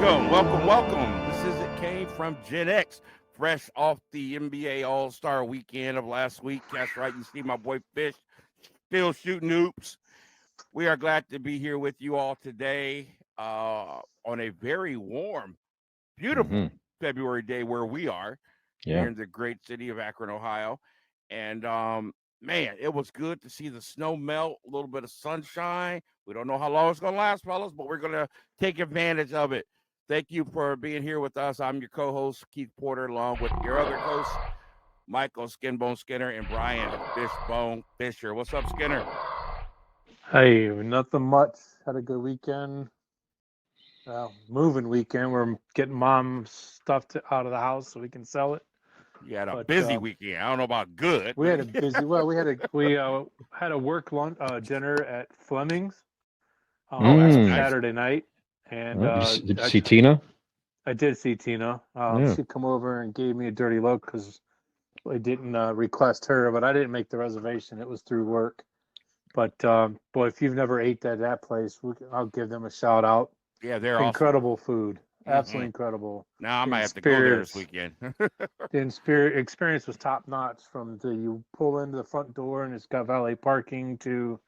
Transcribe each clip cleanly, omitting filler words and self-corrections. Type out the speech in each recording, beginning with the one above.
Welcome. This is It Came From GenX, fresh off the NBA All-Star weekend of last week. That's right, you see my boy Fish still shooting hoops. We are glad to be here with you all today on a very warm, beautiful February day where we are here in the great city of Akron, Ohio. And man, it was good to see the snow melt, a little bit of sunshine. We don't know how long it's going to last, fellas, but we're going to take advantage of it. Thank you for being here with us. I'm your co-host, Keith Porter, along with your other hosts, Michael Skinbone Skinner and Brian Fishbone Fisher. What's up, Skinner? Hey, nothing much. Had a good weekend. Moving weekend. We're getting mom's stuff out of the house so we can sell it. You had a busy weekend. I don't know about good. We had a busy. Well, we had a work lunch dinner at Fleming's Saturday night. And did you see Tina? I did see Tina. She come over and gave me a dirty look because I didn't request her, but I didn't make the reservation. It was through work. But boy, if you've never ate at that place, I'll give them a shout out. Yeah, they're incredible awesome. Food. Absolutely incredible. Now I might have to go there this weekend. The experience was top notch. From you pull into the front door and it's got valet parking to,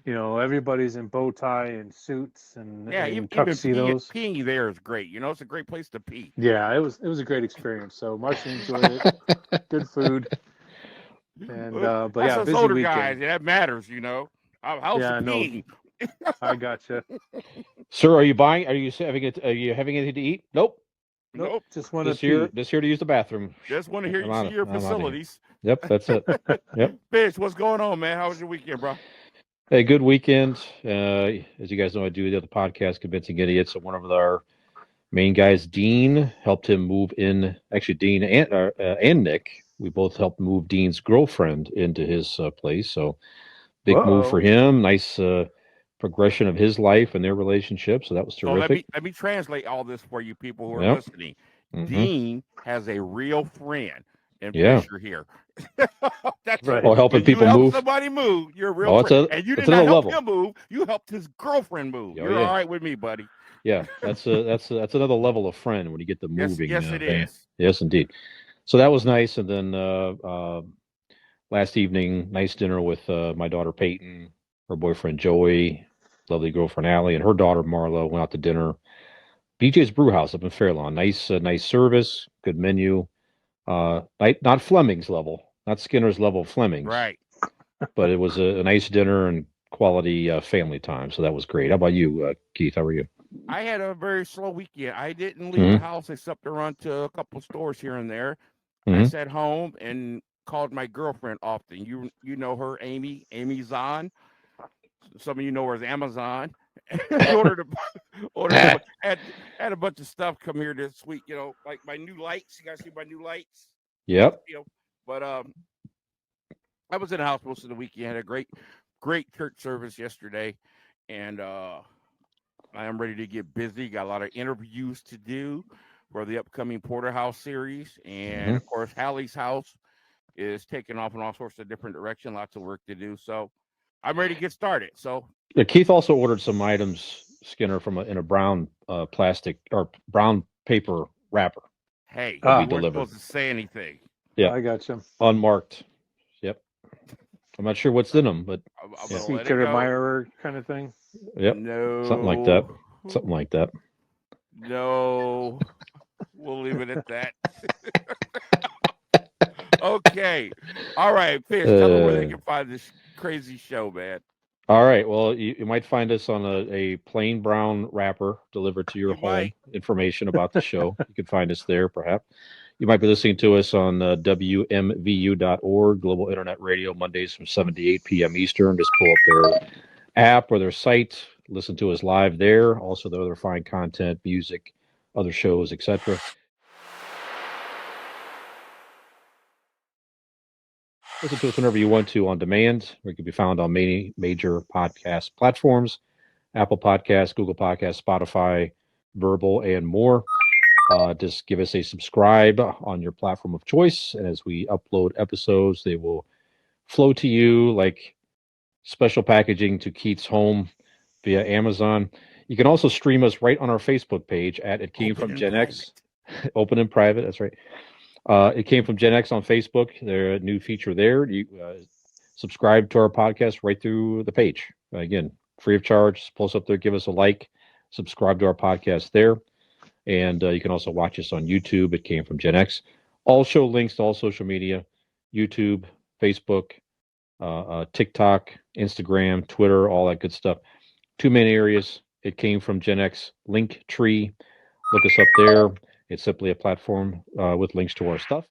everybody's in bow tie and suits and tuxedos. Even peeing there is great. It's a great place to pee. Yeah, it was a great experience. So much enjoyed it. Good food. And but that's yeah, us busy older weekend. Guys. That matters. How's the peeing? I gotcha. Sir, are you having anything to eat? Nope. Just want to just here to use the bathroom. Just want to hear you see your facilities. Yep, that's it. Yep. Fish, what's going on, man? How was your weekend, bro? Hey, good weekend. As you guys know, I do the other podcast, Convincing Idiots. So one of our main guys, Dean, helped him move in. Actually, Dean and Nick, we both helped move Dean's girlfriend into his place. So big move for him. Nice progression of his life and their relationship. So that was terrific. So let me translate all this for you people who are listening. Dean has a real friend and Fisher here. That's right. Well, helping people move. Somebody move. You're a real friend. And you did not help him move. You helped his girlfriend move. You're all right with me, buddy. Yeah, that's another level of friend when you get the moving. Yes, it is. Yes, indeed. So that was nice. And then last evening, nice dinner with my daughter Peyton, her boyfriend Joey, lovely girlfriend Allie, and her daughter Marla went out to dinner. BJ's Brewhouse up in Fairlawn. Nice service, good menu. Not Fleming's level, not Skinner's level of Fleming's. Right. But it was a nice dinner and quality family time. So that was great. How about you, Keith? How are you? I had a very slow weekend. I didn't leave the house except to run to a couple stores here and there. I sat home and called my girlfriend often. You know her, Amy Zahn. Some of you know her as Amazon. ordered had a bunch of stuff come here this week. Like my new lights. You guys see my new lights? Yep. But I was in the house most of the weekend. Had a great church service yesterday, and I am ready to get busy. Got a lot of interviews to do for the upcoming Porterhouse series, and of course, Hallie's house is taking off in all sorts of different directions. Lots of work to do. So I'm ready to get started. So Keith also ordered some items, Skinner, in a brown plastic or brown paper wrapper. Hey, you weren't supposed to say anything. Yeah, I got you. Unmarked. Yep. I'm not sure what's in them, but secret admirer kind of thing. Yep. No. Something like that. No. We'll leave it at that. Okay. All right, Fish, tell them where they can find this crazy show, man. All right. Well, you might find us on a plain brown wrapper delivered to your home. Information about the show. You can find us there, perhaps. You might be listening to us on WMVU.org, Global Internet Radio, Mondays from 7 to 8 p.m. Eastern. Just pull up their app or their site. Listen to us live there. Also, the other fine content, music, other shows, etc. Listen to us whenever you want to on demand. We can be found on many major podcast platforms: Apple Podcasts, Google Podcasts, Spotify, Verbal, and more. Just give us a subscribe on your platform of choice. And as we upload episodes, they will flow to you like special packaging to Keith's home via Amazon. You can also stream us right on our Facebook page at It Came From GenX. Open and private, that's right. It Came From GenX on Facebook. There's a new feature there. You subscribe to our podcast right through the page. Again, free of charge. Post up there, give us a like, subscribe to our podcast there. And you can also watch us on YouTube. It Came From GenX. All show links to all social media, YouTube, Facebook, TikTok, Instagram, Twitter, all that good stuff. 2 main areas. It Came From GenX Linktree. Look us up there. It's simply a platform with links to our stuff.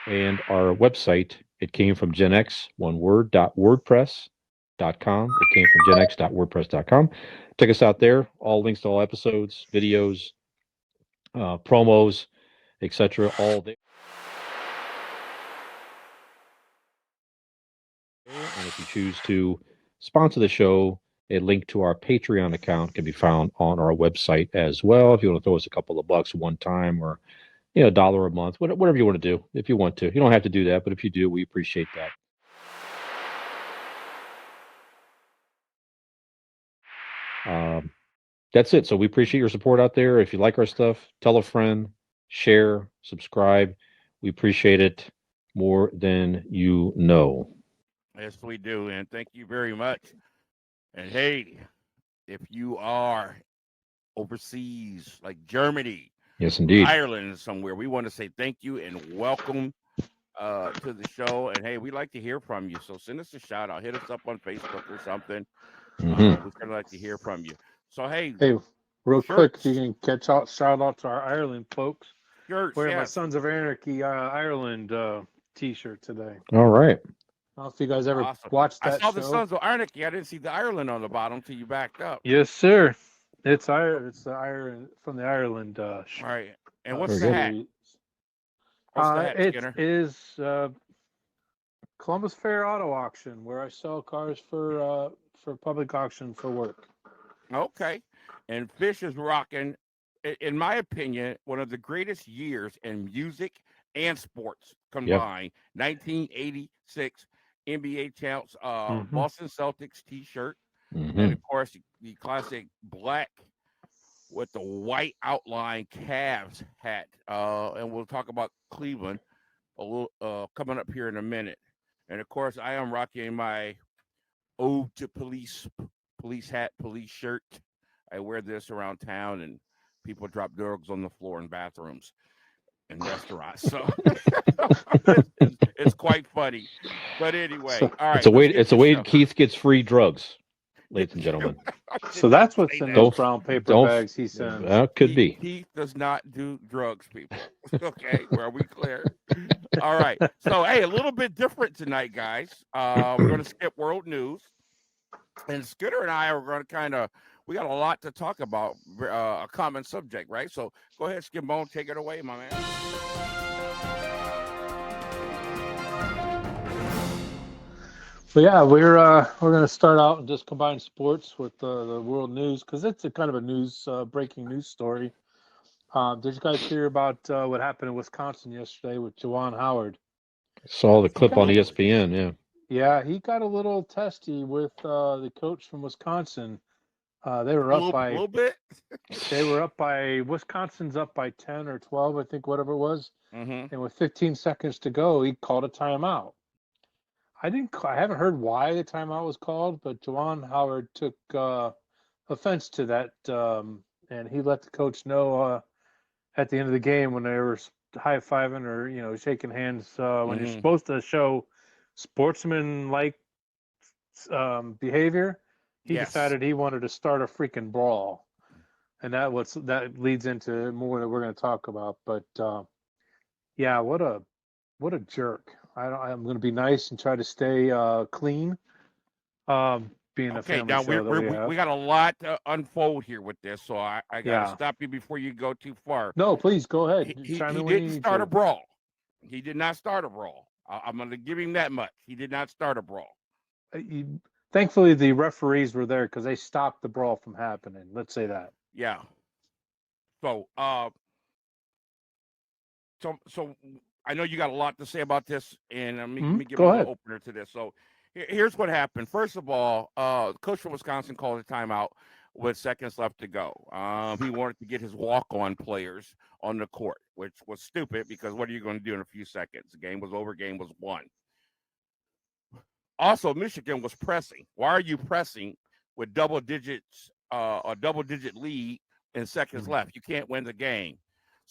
And our website, It Came From GenX, one word, .wordpress.com. It Came From GenX.wordpress.com. Check us out there. All links to all episodes, videos, promos, etc. All there. And if you choose to sponsor the show, a link to our Patreon account can be found on our website as well. If you want to throw us a couple of bucks one time, or $1 a month, whatever you want to do. If you want to, you don't have to do that, but if you do, we appreciate that. That's it. So we appreciate your support out there. If you like our stuff, tell a friend, share, subscribe. We appreciate it more than you know. Yes, we do. And thank you very much. And hey, if you are overseas, like Germany, Yes, indeed, Ireland, somewhere, we want to say thank you and welcome to the show. And hey, we'd like to hear from you. So send us a shout out. Hit us up on Facebook or something. Mm-hmm. We'd like to hear from you. So hey, real shirts. quick, if you can shout out to our Ireland folks. Shirts, Wearing my yes. Sons of Anarchy Ireland T-shirt today. All right. I don't know if you guys ever Awesome. watched that I saw show. the Sons of Anarchy. I didn't see the Ireland on the bottom till you backed up. Yes, sir. It's the Ireland from the Ireland. All right. And what's Very the hat? What's the hat, It Skinner? is Columbus Fair Auto Auction, where I sell cars for public auction for work. Okay. And Fish is rocking, in my opinion, one of the greatest years in music and sports combined. 1986 NBA champs, Boston Celtics T-shirt, and of course the classic black with the white outline Cavs hat. And we'll talk about Cleveland a little coming up here in a minute. And of course, I am rocking my Ode to Police hat, police shirt. I wear this around town, and people drop drugs on the floor in bathrooms and restaurants. So it's quite funny. But anyway, all right. It's a way Keith gets free drugs, ladies and gentlemen. So that's what's in those brown paper bags he sends. That could be. Keith does not do drugs, people. Okay, are we clear? All right. So hey, a little bit different tonight, guys. We're going to skip world news. And Skinner and I are going to we got a lot to talk about, a common subject, right? So go ahead, Skimbo, take it away, my man. So yeah, we're going to start out and just combine sports with the world news, because it's a kind of a news breaking news story. Did you guys hear about what happened in Wisconsin yesterday with Juwan Howard? Saw the clip on ESPN. Yeah. Yeah, he got a little testy with the coach from Wisconsin. They were up by a little bit. They were up by Wisconsin's up by 10 or 12, I think, whatever it was. Mm-hmm. And with 15 seconds to go, he called a timeout. I haven't heard why the timeout was called, but Juwan Howard took offense to that, and he let the coach know at the end of the game when they were high-fiving or shaking hands when you're supposed to show sportsman-like behavior. He decided he wanted to start a freaking brawl, and that leads into more that we're going to talk about. But yeah, what a jerk! I'm going to be nice and try to stay clean. Being a family now show we got a lot to unfold here with this, so I got to stop you before you go too far. No, please go ahead. He didn't start a brawl. He did not start a brawl. I'm going to give him that much. He did not start a brawl. Thankfully, the referees were there because they stopped the brawl from happening. Let's say that. Yeah. So, so I know you got a lot to say about this, and let me give Go you a ahead. little opener to this. So here's what happened. First of all, coach from Wisconsin called a timeout with seconds left to go. He wanted to get his walk-on players on the court, which was stupid because what are you going to do in a few seconds? The game was over. Game was won. Also, Michigan was pressing. Why are you pressing with double digits, a double-digit lead and seconds left? You can't win the game.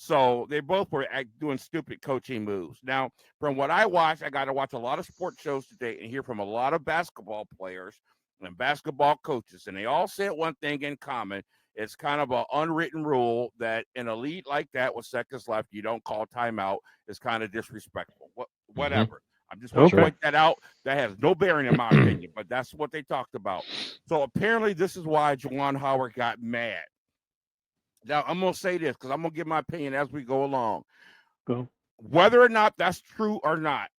So they both were doing stupid coaching moves. Now, from what I watched, I got to watch a lot of sports shows today and hear from a lot of basketball players and basketball coaches, and they all said one thing in common. It's kind of an unwritten rule that in a lead like that with seconds left, you don't call timeout. It's kind of disrespectful. Whatever. I'm just want to point that out. That has no bearing in my opinion, but that's what they talked about. So apparently this is why Juwan Howard got mad. Now, I'm going to say this because I'm going to give my opinion as we go along. Go. Whether or not that's true or not,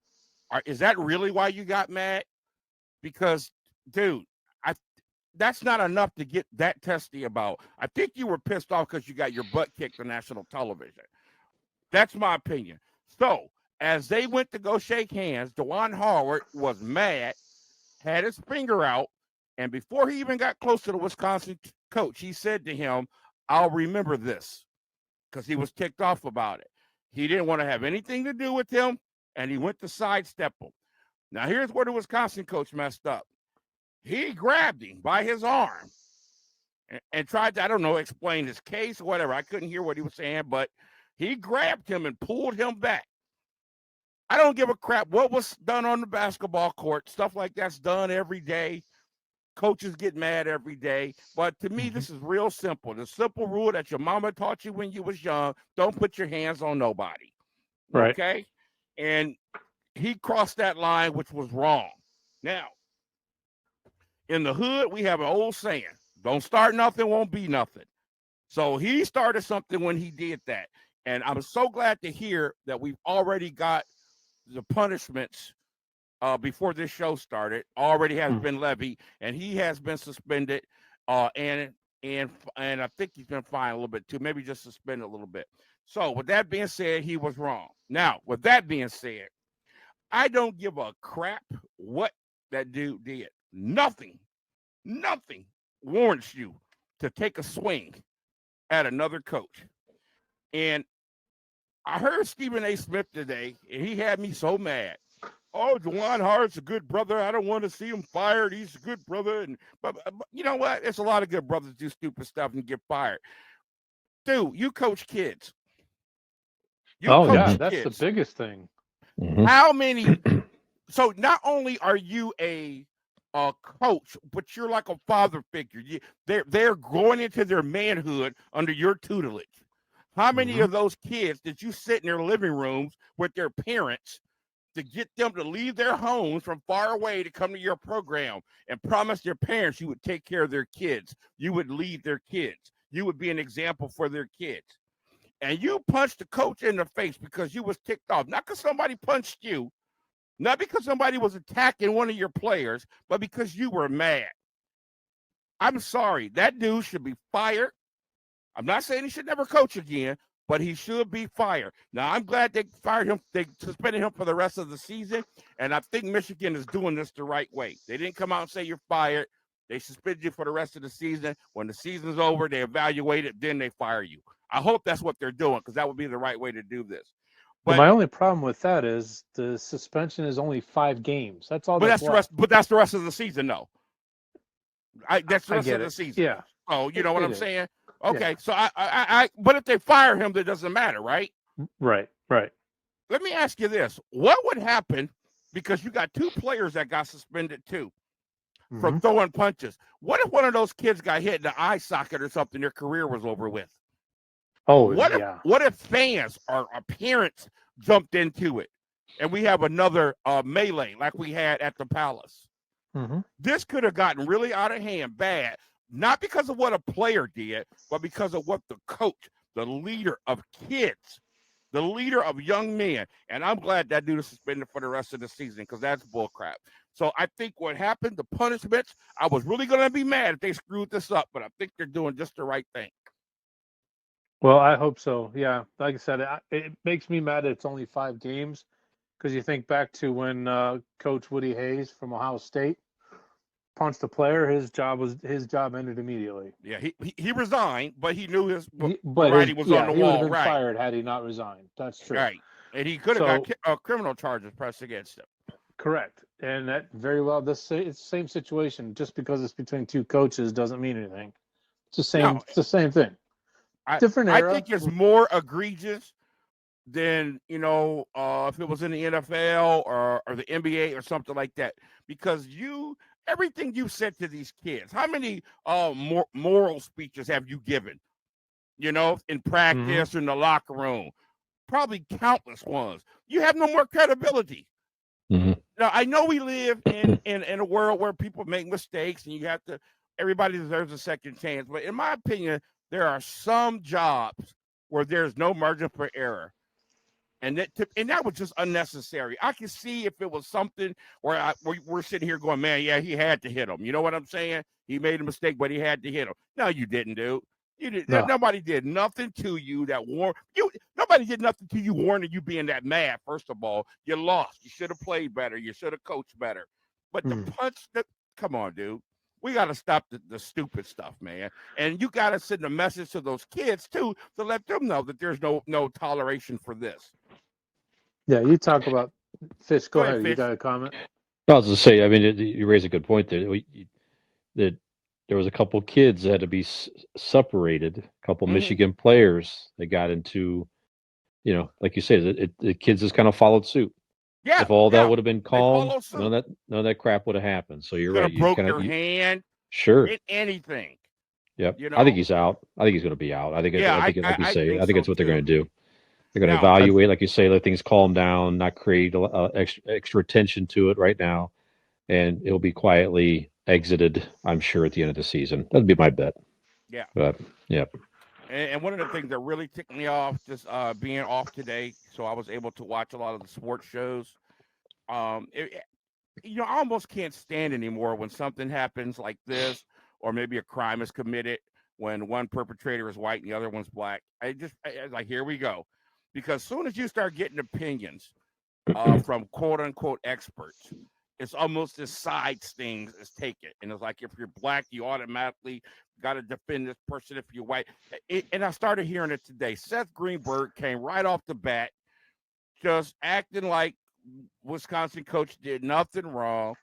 is that really why you got mad? Because, dude, that's not enough to get that testy about. I think you were pissed off because you got your butt kicked on national television. That's my opinion. So, as they went to go shake hands, Juwan Howard was mad, had his finger out, and before he even got close to the Wisconsin coach, he said to him, I'll remember this, because he was ticked off about it. He didn't want to have anything to do with him, and he went to sidestep him. Now, here's where the Wisconsin coach messed up. He grabbed him by his arm and tried to, I don't know, explain his case or whatever. I couldn't hear what he was saying, but he grabbed him and pulled him back. I don't give a crap what was done on the basketball court. Stuff like that's done every day. Coaches get mad every day. But to me, this is real simple. The simple rule that your mama taught you when you was young, don't put your hands on nobody. Right. Okay? And he crossed that line, which was wrong. Now, in the hood, we have an old saying, don't start nothing, won't be nothing. So he started something when he did that. And I'm so glad to hear that we've already got the punishments before this show started already has been levied, and he has been suspended, and I think he's been fined a little bit too, maybe just suspended a little bit. So with that being said, he was wrong. Now, with that being said, I don't give a crap what that dude did. Nothing warrants you to take a swing at another coach. And I heard Stephen A. Smith today, and he had me so mad. Oh, Juwan Howard's a good brother. I don't want to see him fired. He's a good brother. But you know what? There's a lot of good brothers do stupid stuff and get fired. Dude, you coach kids. That's the biggest thing. How many? So not only are you a coach, but you're like a father figure. They're growing into their manhood under your tutelage. How many of those kids did you sit in their living rooms with their parents to get them to leave their homes from far away to come to your program and promise their parents you would take care of their kids? You would lead their kids. You would be an example for their kids. And you punched the coach in the face because you was ticked off. Not because somebody punched you, not because somebody was attacking one of your players, but because you were mad. I'm sorry. That dude should be fired. I'm not saying he should never coach again, but he should be fired. Now, I'm glad they fired him. They suspended him for the rest of the season, and I think Michigan is doing this the right way. They didn't come out and say you're fired. They suspended you for the rest of the season. When the season's over, they evaluate it, then they fire you. I hope that's what they're doing because that would be the right way to do this. But my only problem with that is the suspension is only 5 games. That's all. But that's the rest. But that's the rest of the season, though. That's the rest of the season. Yeah. Oh, you know what I'm saying? Okay, so I but if they fire him, that doesn't matter, right? Right. Let me ask you this: what would happen because you got 2 players that got suspended too from throwing punches? What if one of those kids got hit in the eye socket or something? Their career was over with. Oh, What if fans or parents jumped into it, and we have another melee like we had at the Palace? This could have gotten really out of hand, bad. Not because of what a player did, but because of what the coach, the leader of kids, the leader of young men. And I'm glad that dude is suspended for the rest of the season because that's bullcrap. So I think what happened, the punishments, I was really going to be mad if they screwed this up, but I think they're doing just the right thing. Well, I hope so. Yeah, like I said, it makes me mad that it's only 5 games because you think back to when Coach Woody Hayes from Ohio State punched a player. His job ended immediately. Yeah, he resigned, but he knew the But writing was on the he would have wall, been right? fired had he not resigned. That's true. Right, and he could have So got criminal charges pressed against him. correct, and that very well it's the same situation. Just because it's between two coaches doesn't mean anything. It's the same. No, It's the same thing. I Different I era. think it's more egregious than if it was in the NFL or the NBA or something like that, because everything you said to these kids, how many moral speeches have you given? In practice, in the locker room, probably countless ones. You have no more credibility. Mm-hmm. Now, I know we live in a world where people make mistakes, and everybody deserves a second chance. But in my opinion, there are some jobs where there's no margin for error. And that was just unnecessary. I can see if it was something where we're sitting here going, man, yeah, he had to hit him. You know what I'm saying? He made a mistake, but he had to hit him. No, you didn't, dude. You did. No. Nobody did nothing to you that warned you. Nobody did nothing to you warning you being that mad. First of all, you lost. You should have played better. You should have coached better. But the punch, come on, dude. We got to stop the stupid stuff, man. And you got to send a message to those kids too to let them know that there's no toleration for this. Yeah, you talk about Fish. Go ahead. Fish. You got a comment? I was going to say, I mean, you raise a good point there. That there was a couple kids that had to be separated. A couple Michigan players that got into, like you said, the kids just kind of followed suit. Yeah. If all that would have been calm, none of that crap would have happened. So you're right. You broke their hand. Sure. Anything. Yep. I think he's out. I think he's going to be out. I think like you say, I think it's what they're going to do. They're going to evaluate, like you say, let things calm down, not create extra attention to it right now, and it'll be quietly exited, I'm sure, at the end of the season. That'd be my bet. Yeah. But yeah. And one of the things that really ticked me off, just being off today, so I was able to watch a lot of the sports shows. I almost can't stand anymore when something happens like this, or maybe a crime is committed when one perpetrator is white and the other one's black. I like, here we go. Because as soon as you start getting opinions from quote unquote experts, it's almost this side things is taken. And it's like, if you're black, you automatically got to defend this person if you're white. And I started hearing it today. Seth Greenberg came right off the bat, just acting like Wisconsin coach did nothing wrong.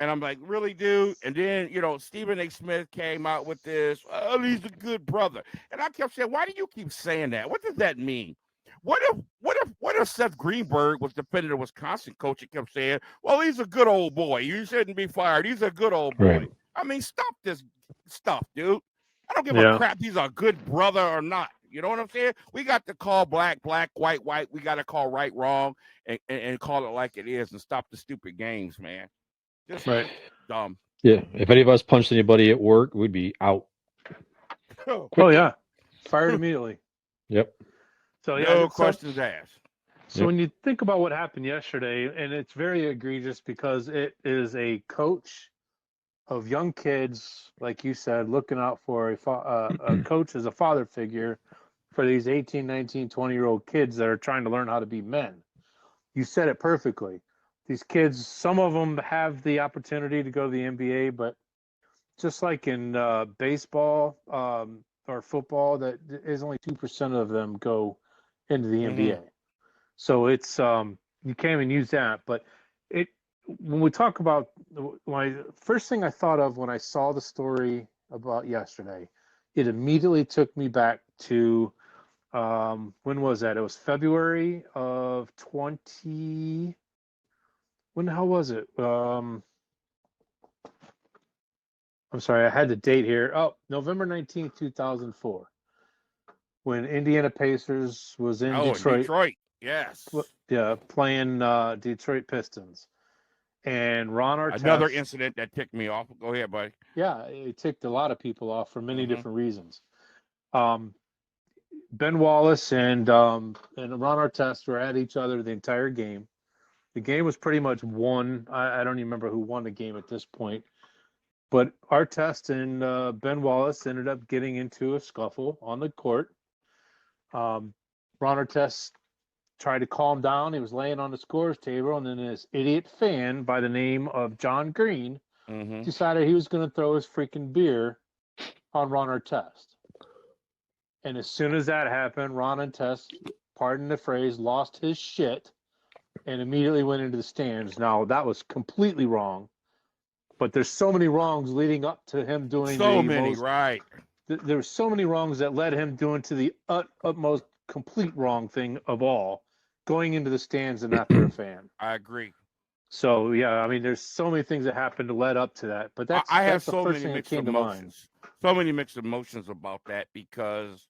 And I'm like, really, dude? And then, Stephen A. Smith came out with this, oh, he's a good brother. And I kept saying, why do you keep saying that? What does that mean? What if Seth Greenberg was defending the Wisconsin coach and kept saying, well, he's a good old boy. You shouldn't be fired. He's a good old boy. Right. I mean, stop this stuff, dude. I don't give a crap he's a good brother or not. You know what I'm saying? We got to call black, white, white. We got to call right, wrong, and call it like it is and stop the stupid games, man. Just dumb. Yeah. If any of us punched anybody at work, we'd be out. Oh, yeah. Fired immediately. Yep. So, no questions asked. So when you think about what happened yesterday, and it's very egregious because it is a coach of young kids, like you said, looking out for a coach as a father figure for these 18, 19, 20-year-old kids that are trying to learn how to be men. You said it perfectly. These kids, some of them have the opportunity to go to the NBA, but just like in baseball or football, that is only 2% of them go into the NBA. So it's you can't even use that. But when we talk about first thing I thought of when I saw the story about yesterday, it immediately took me back to when was that? It was February of 20. When the hell was it? I'm sorry, I had the date here. Oh, November 19th, 2004. When Indiana Pacers was in Detroit. Detroit, yes. Yeah, playing Detroit Pistons. And Ron Artest. Another incident that ticked me off. Go ahead, buddy. Yeah, it ticked a lot of people off for many different reasons. Ben Wallace and Ron Artest were at each other the entire game. The game was pretty much won. I don't even remember who won the game at this point. But Artest and Ben Wallace ended up getting into a scuffle on the court. Ron Artest tried to calm down. He was laying on the scores table, and then this idiot fan by the name of John Green decided he was going to throw his freaking beer on Ron Artest. And as soon as that happened, Ron Artest, pardon the phrase, lost his shit and immediately went into the stands. Now, that was completely wrong, but there's so many wrongs leading up to him doing right. There were so many wrongs that led him doing to the utmost complete wrong thing of all, going into the stands and after a fan. I agree. So, yeah, I mean, there's so many things that happened to lead up to that, but that's have the so first many thing that mixed came to mind. emotions. So many mixed emotions about that, because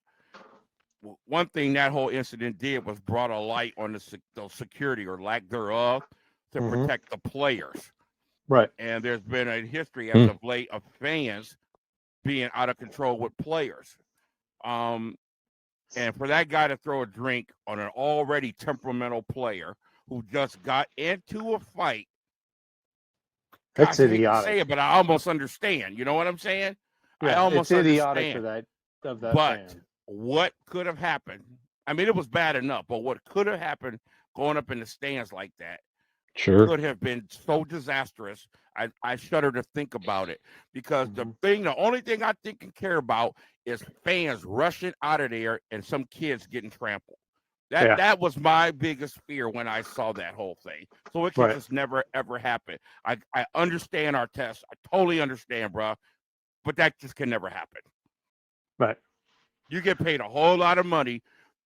one thing that whole incident did was brought a light on the security or lack thereof to protect the players. Right. And there's been a history as of late of fans being out of control with players. And for that guy to throw a drink on an already temperamental player who just got into a fight, that's idiotic. idiotic. Say it, but I almost understand. You know what I'm saying? Yeah, I almost it's idiotic understand. of that But fan. what could have happened? I mean, it was bad enough, but what could have happened going up in the stands like that could have been so disastrous. I shudder to think about it, because the only thing I think and care about is fans rushing out of there and some kids getting trampled. That was my biggest fear when I saw that whole thing. So it can just never, ever happen. I understand our test. I totally understand, bro. But that just can never happen. Right. You get paid a whole lot of money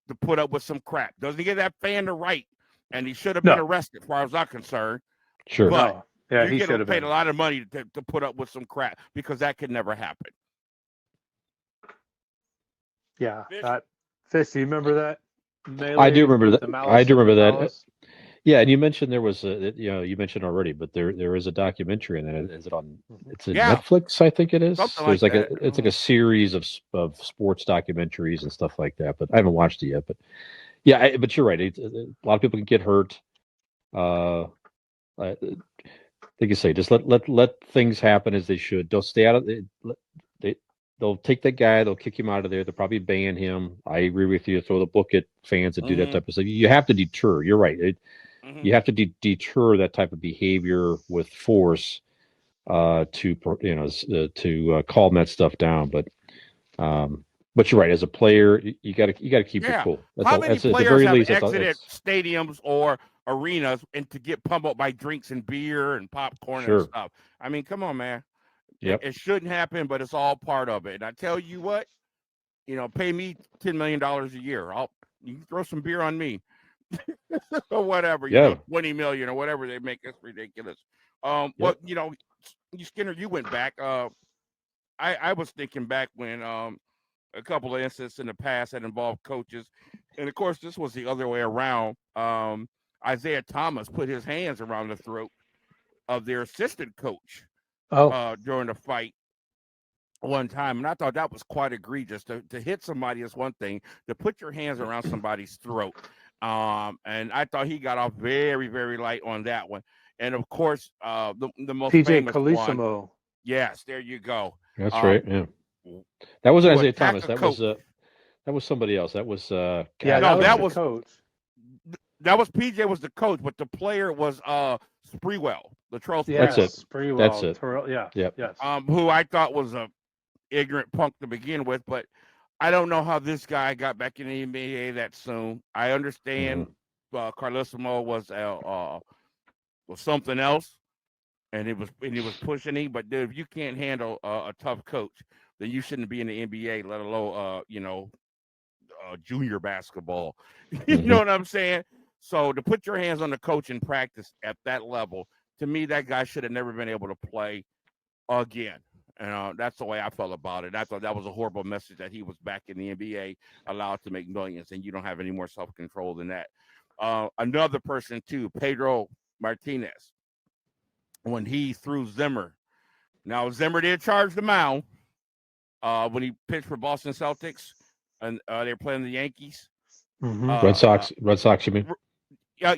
to put up with some crap. Doesn't give that fan the right, and he should have been arrested, as far as I'm concerned. Sure. But he should have paid been. a lot of money to put up with some crap, because that could never happen. Yeah. Fish, do you remember that? I do remember that. I do remember that. Malice? Yeah, and you mentioned there was you mentioned already, but there is a documentary on that. Is it on? It's in Netflix, I think it is. There's like it's like a series of sports documentaries and stuff like that, but I haven't watched it yet. But yeah, but you're right. A lot of people can get hurt. Like you say, just let things happen as they should. Don't stay out of it. They'll take that guy. They'll kick him out of there. They'll probably ban him. I agree with you. Throw the book at fans that do that type of stuff. You have to deter. You're right. You have to deter that type of behavior with force to calm that stuff down. But you're right. As a player, you got to keep it cool. How many players have exited stadiums or arenas and to get pummeled by drinks and beer and popcorn and stuff? I mean, come on, man. It shouldn't happen, but it's all part of it. And I tell you what, pay me $10 million a year. You can throw some beer on me. Or whatever, 20 million or whatever they make. That's ridiculous. Skinner, you went back. I was thinking back when a couple of incidents in the past that involved coaches, and of course this was the other way around. Isaiah Thomas put his hands around the throat of their assistant coach during the fight one time, and I thought that was quite egregious. To hit somebody is one thing; to put your hands around somebody's throat. And I thought he got off very, very light on that one. And of course, the most PJ famous Calissimo. one. Yes, there you go. That's right. Yeah, that wasn't Isaiah Thomas. That was somebody else. That was that was the coach. That was PJ was the coach, but the player was Sprewell, the Latrell Sprewell. That's it. Sprewell. That's it. Yes. Who I thought was a ignorant punk to begin with, but I don't know how this guy got back in the NBA that soon. I understand Carlissimo was something else, and he was pushing him. But dude, if you can't handle a tough coach, then you shouldn't be in the NBA, let alone junior basketball. You know what I'm saying? So to put your hands on the coach in practice at that level, to me, that guy should have never been able to play again. And that's the way I felt about it. I thought that was a horrible message that he was back in the NBA, allowed to make millions, and you don't have any more self-control than that. Another person, too, Pedro Martinez, when he threw Zimmer. Now, Zimmer did charge the mound when he pitched for Boston Celtics, and they were playing the Yankees. Red Sox, you mean? Yeah,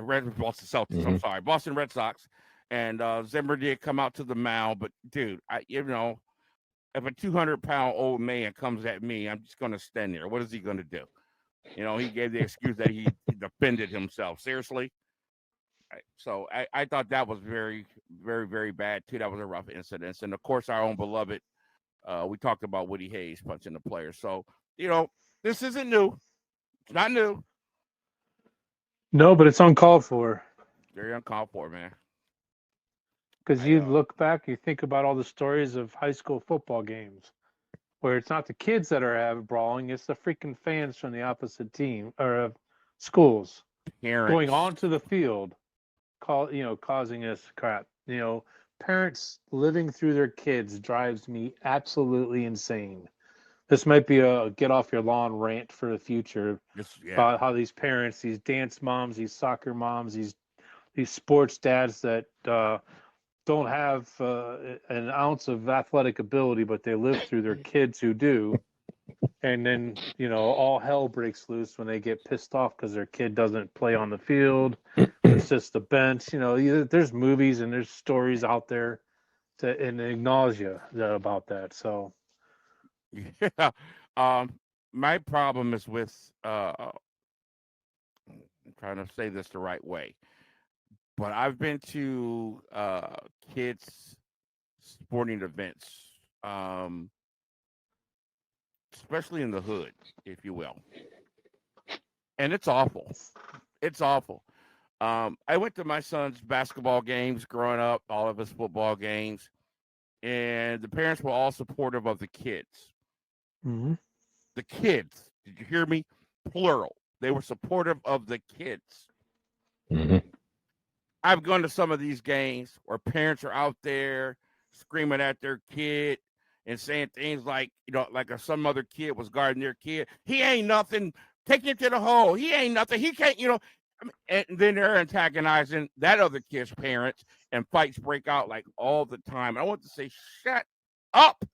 Boston Celtics. I'm sorry, Boston Red Sox. And Zimmer did come out to the mound, but dude, if a 200-pound old man comes at me, I'm just going to stand there. What is he going to do? He gave the excuse that he defended himself. Seriously. So I thought that was very, very, very bad too. That was a rough incident. And of course, our own beloved, we talked about Woody Hayes punching the player. So, this isn't new. It's not new. No, but it's uncalled for. Very uncalled for, man. Because you look back, you think about all the stories of high school football games where it's not the kids that are brawling, it's the freaking fans from the opposite team or schools Parents going onto the field, causing us crap. Parents living through their kids drives me absolutely insane. This might be a get off your lawn rant for the future about how these parents, these dance moms, these soccer moms, these sports dads that don't have an ounce of athletic ability, but they live through their kids who do. And then, all hell breaks loose when they get pissed off because their kid doesn't play on the field or sits the bench. There's movies and there's stories out there and acknowledge you about that. So, yeah. My problem is with I'm trying to say this the right way, but I've been to kids sporting events, especially in the hood, if you will, and it's awful. It's awful. I went to my son's basketball games growing up, all of his football games, and the parents were all supportive of the kids. mm-hmm. The kids, did you hear me? Plural. They were supportive of the kids. Mm-hmm. I've gone to some of these games where parents are out there screaming at their kid and saying things like, like if some other kid was guarding their kid. He ain't nothing. Take him to the hole. He ain't nothing. He can't, and then they're antagonizing that other kid's parents and fights break out like all the time. I want to say, shut up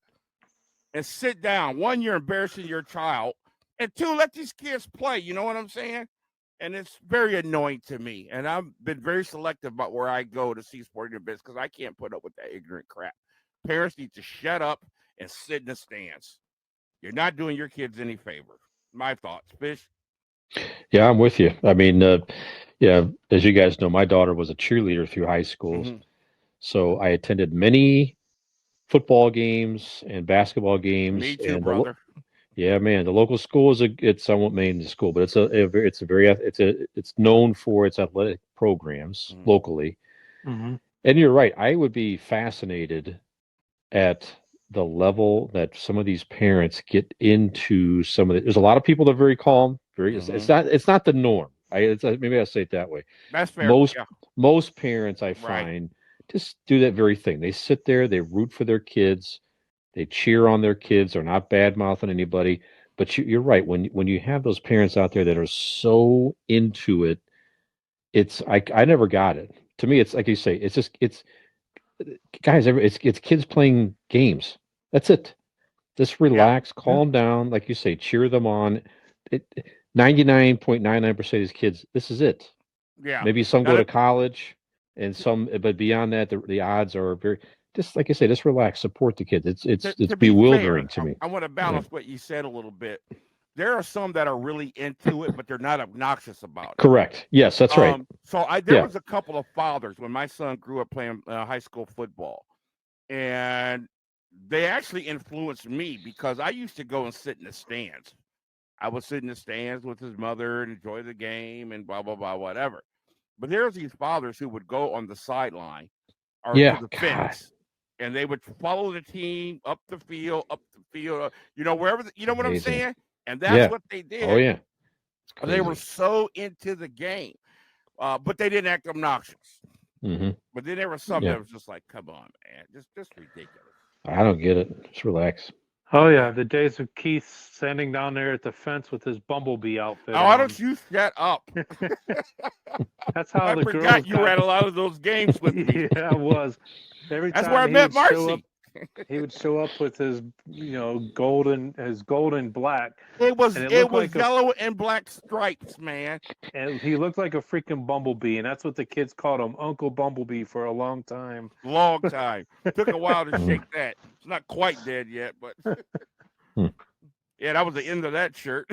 and sit down. One, you're embarrassing your child. And two, let these kids play. You know what I'm saying? And it's very annoying to me. And I've been very selective about where I go to see sporting events because I can't put up with that ignorant crap. Parents need to shut up and sit in the stands. You're not doing your kids any favor. My thoughts, Fish. Yeah, I'm with you. I mean, as you guys know, my daughter was a cheerleader through high school. Mm-hmm. So I attended many football games and basketball games. Me too, and brother. Yeah, man. The local school I won't name the school, but it's known for its athletic programs locally. Mm-hmm. And you're right. I would be fascinated at the level that some of these parents get into there's a lot of people that are very calm. It's not the norm. Maybe I say it that way. That's fair. Most parents I find just do that very thing. They sit there, they root for their kids. They cheer on their kids. They're not bad mouthing anybody. But you're right. When you have those parents out there that are so into it, I never got it. To me, it's like you say. It's guys. It's kids playing games. That's it. Just relax, calm down, like you say. Cheer them on. 99.99% of these kids. This is it. Yeah. Maybe some go to college, and but beyond that, the odds are very. Just like I say, just relax, support the kids. It's bewildering to me. I want to balance what you said a little bit. There are some that are really into it, but they're not obnoxious about it. Correct. Yes, that's right. So there was a couple of fathers when my son grew up playing high school football, and they actually influenced me because I used to go and sit in the stands. I would sit in the stands with his mother and enjoy the game and blah, blah, blah, whatever. But there's these fathers who would go on the sideline or to the fence. And they would follow the team up the field, wherever, what I'm saying? And that's what they did. Oh, yeah. They were so into the game, but they didn't act obnoxious. Mm-hmm. But then there was some that was just like, come on, man, just ridiculous. I don't get it. Just relax. Oh, yeah. The days of Keith standing down there at the fence with his bumblebee outfit. Why don't you shut up? That's how I forgot you were at a lot of those games with me. Yeah, I was. That's where I met Marcy. He would show up with his, golden black. It was And it looked like yellow and black stripes, man. And he looked like a freaking bumblebee, and that's what the kids called him, Uncle Bumblebee, for a long time. Long time. Took a while to shake that. It's not quite dead yet, but yeah, that was the end of that shirt.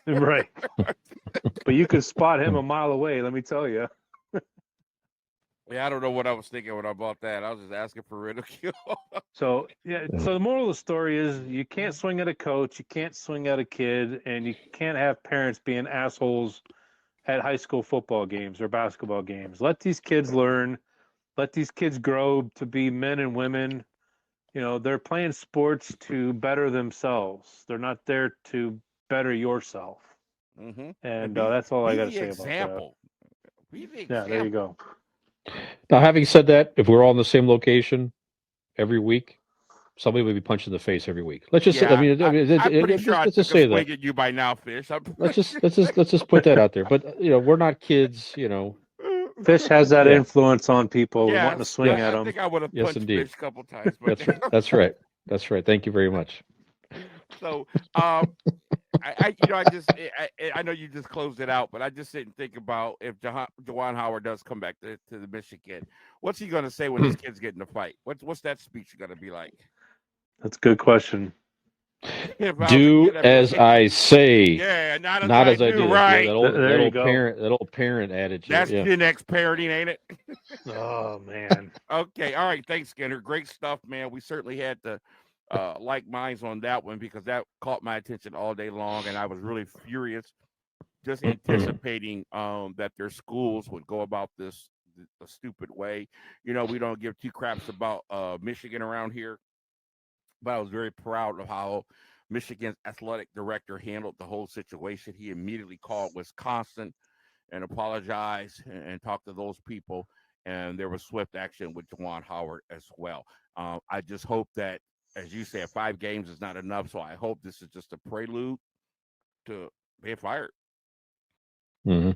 Right. But you could spot him a mile away, let me tell you. Yeah, I don't know what I was thinking when I bought that. I was just asking for ridicule. So the moral of the story is you can't swing at a coach, you can't swing at a kid, and you can't have parents being assholes at high school football games or basketball games. Let these kids learn. Let these kids grow to be men and women. They're playing sports to better themselves. They're not there to better yourself. Mm-hmm. And that's all I got to say about that. Be the example. Yeah, there you go. Now, having said that, if we're all in the same location every week, somebody would be punched in the face every week. Let's just. Yeah, I'm pretty sure let's just say that. At you by now, Fish. Let's just put that out there. But we're not kids. Fish has that influence on people wanting to swing at I them. think I would have punched indeed. Fish a couple times. But That's right. That's right. Thank you very much. So, I know you just closed it out, but I just didn't think about if Juwan Howard does come back to the Michigan, what's he going to say when his kids get in a fight? What's that speech going to be like? That's a good question. Do as I say. Yeah, not as I do. Yeah, Right. that old parent attitude. That's Gen X parenting, ain't it? Oh, man. Okay. All right. Thanks, Skinner. Great stuff, man. We certainly had to like minds on that one because that caught my attention all day long, and I was really furious, just anticipating that their schools would go about this a stupid way. We don't give two craps about Michigan around here, but I was very proud of how Michigan's athletic director handled the whole situation. He immediately called Wisconsin and apologized and talked to those people, and there was swift action with Juwan Howard as well. I just hope that, as you said, 5 games is not enough, so I hope this is just a prelude to being fired. Mm-hmm.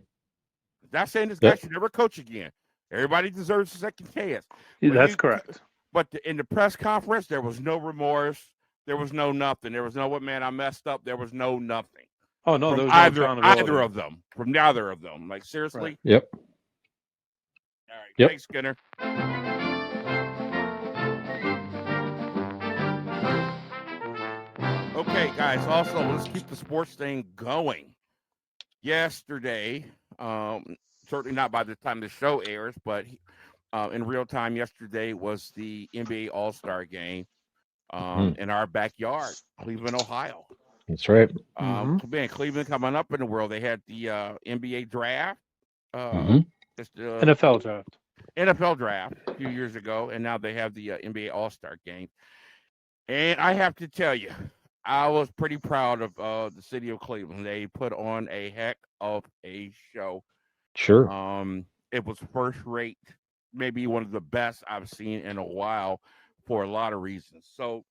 Not saying this guy should never coach again. Everybody deserves a second chance. That's correct. But in the press conference, there was no remorse. There was no nothing. There was no, "What man, I messed up." There was no nothing. Oh no, there was either of them. From neither of them. Like, seriously. Right. Yep. All right. Yep. Thanks, Skinner. Okay, guys. Also, let's keep the sports thing going. Yesterday, certainly not by the time the show airs, but in real time yesterday was the NBA All-Star game in our backyard, Cleveland, Ohio. That's right. Man, Cleveland coming up in the world. They had the NBA draft, NFL draft. NFL draft a few years ago, and now they have the NBA All-Star game. And I have to tell you, I was pretty proud of the city of Cleveland. They put on a heck of a show. Sure. It was first rate, maybe one of the best I've seen in a while for a lot of reasons. So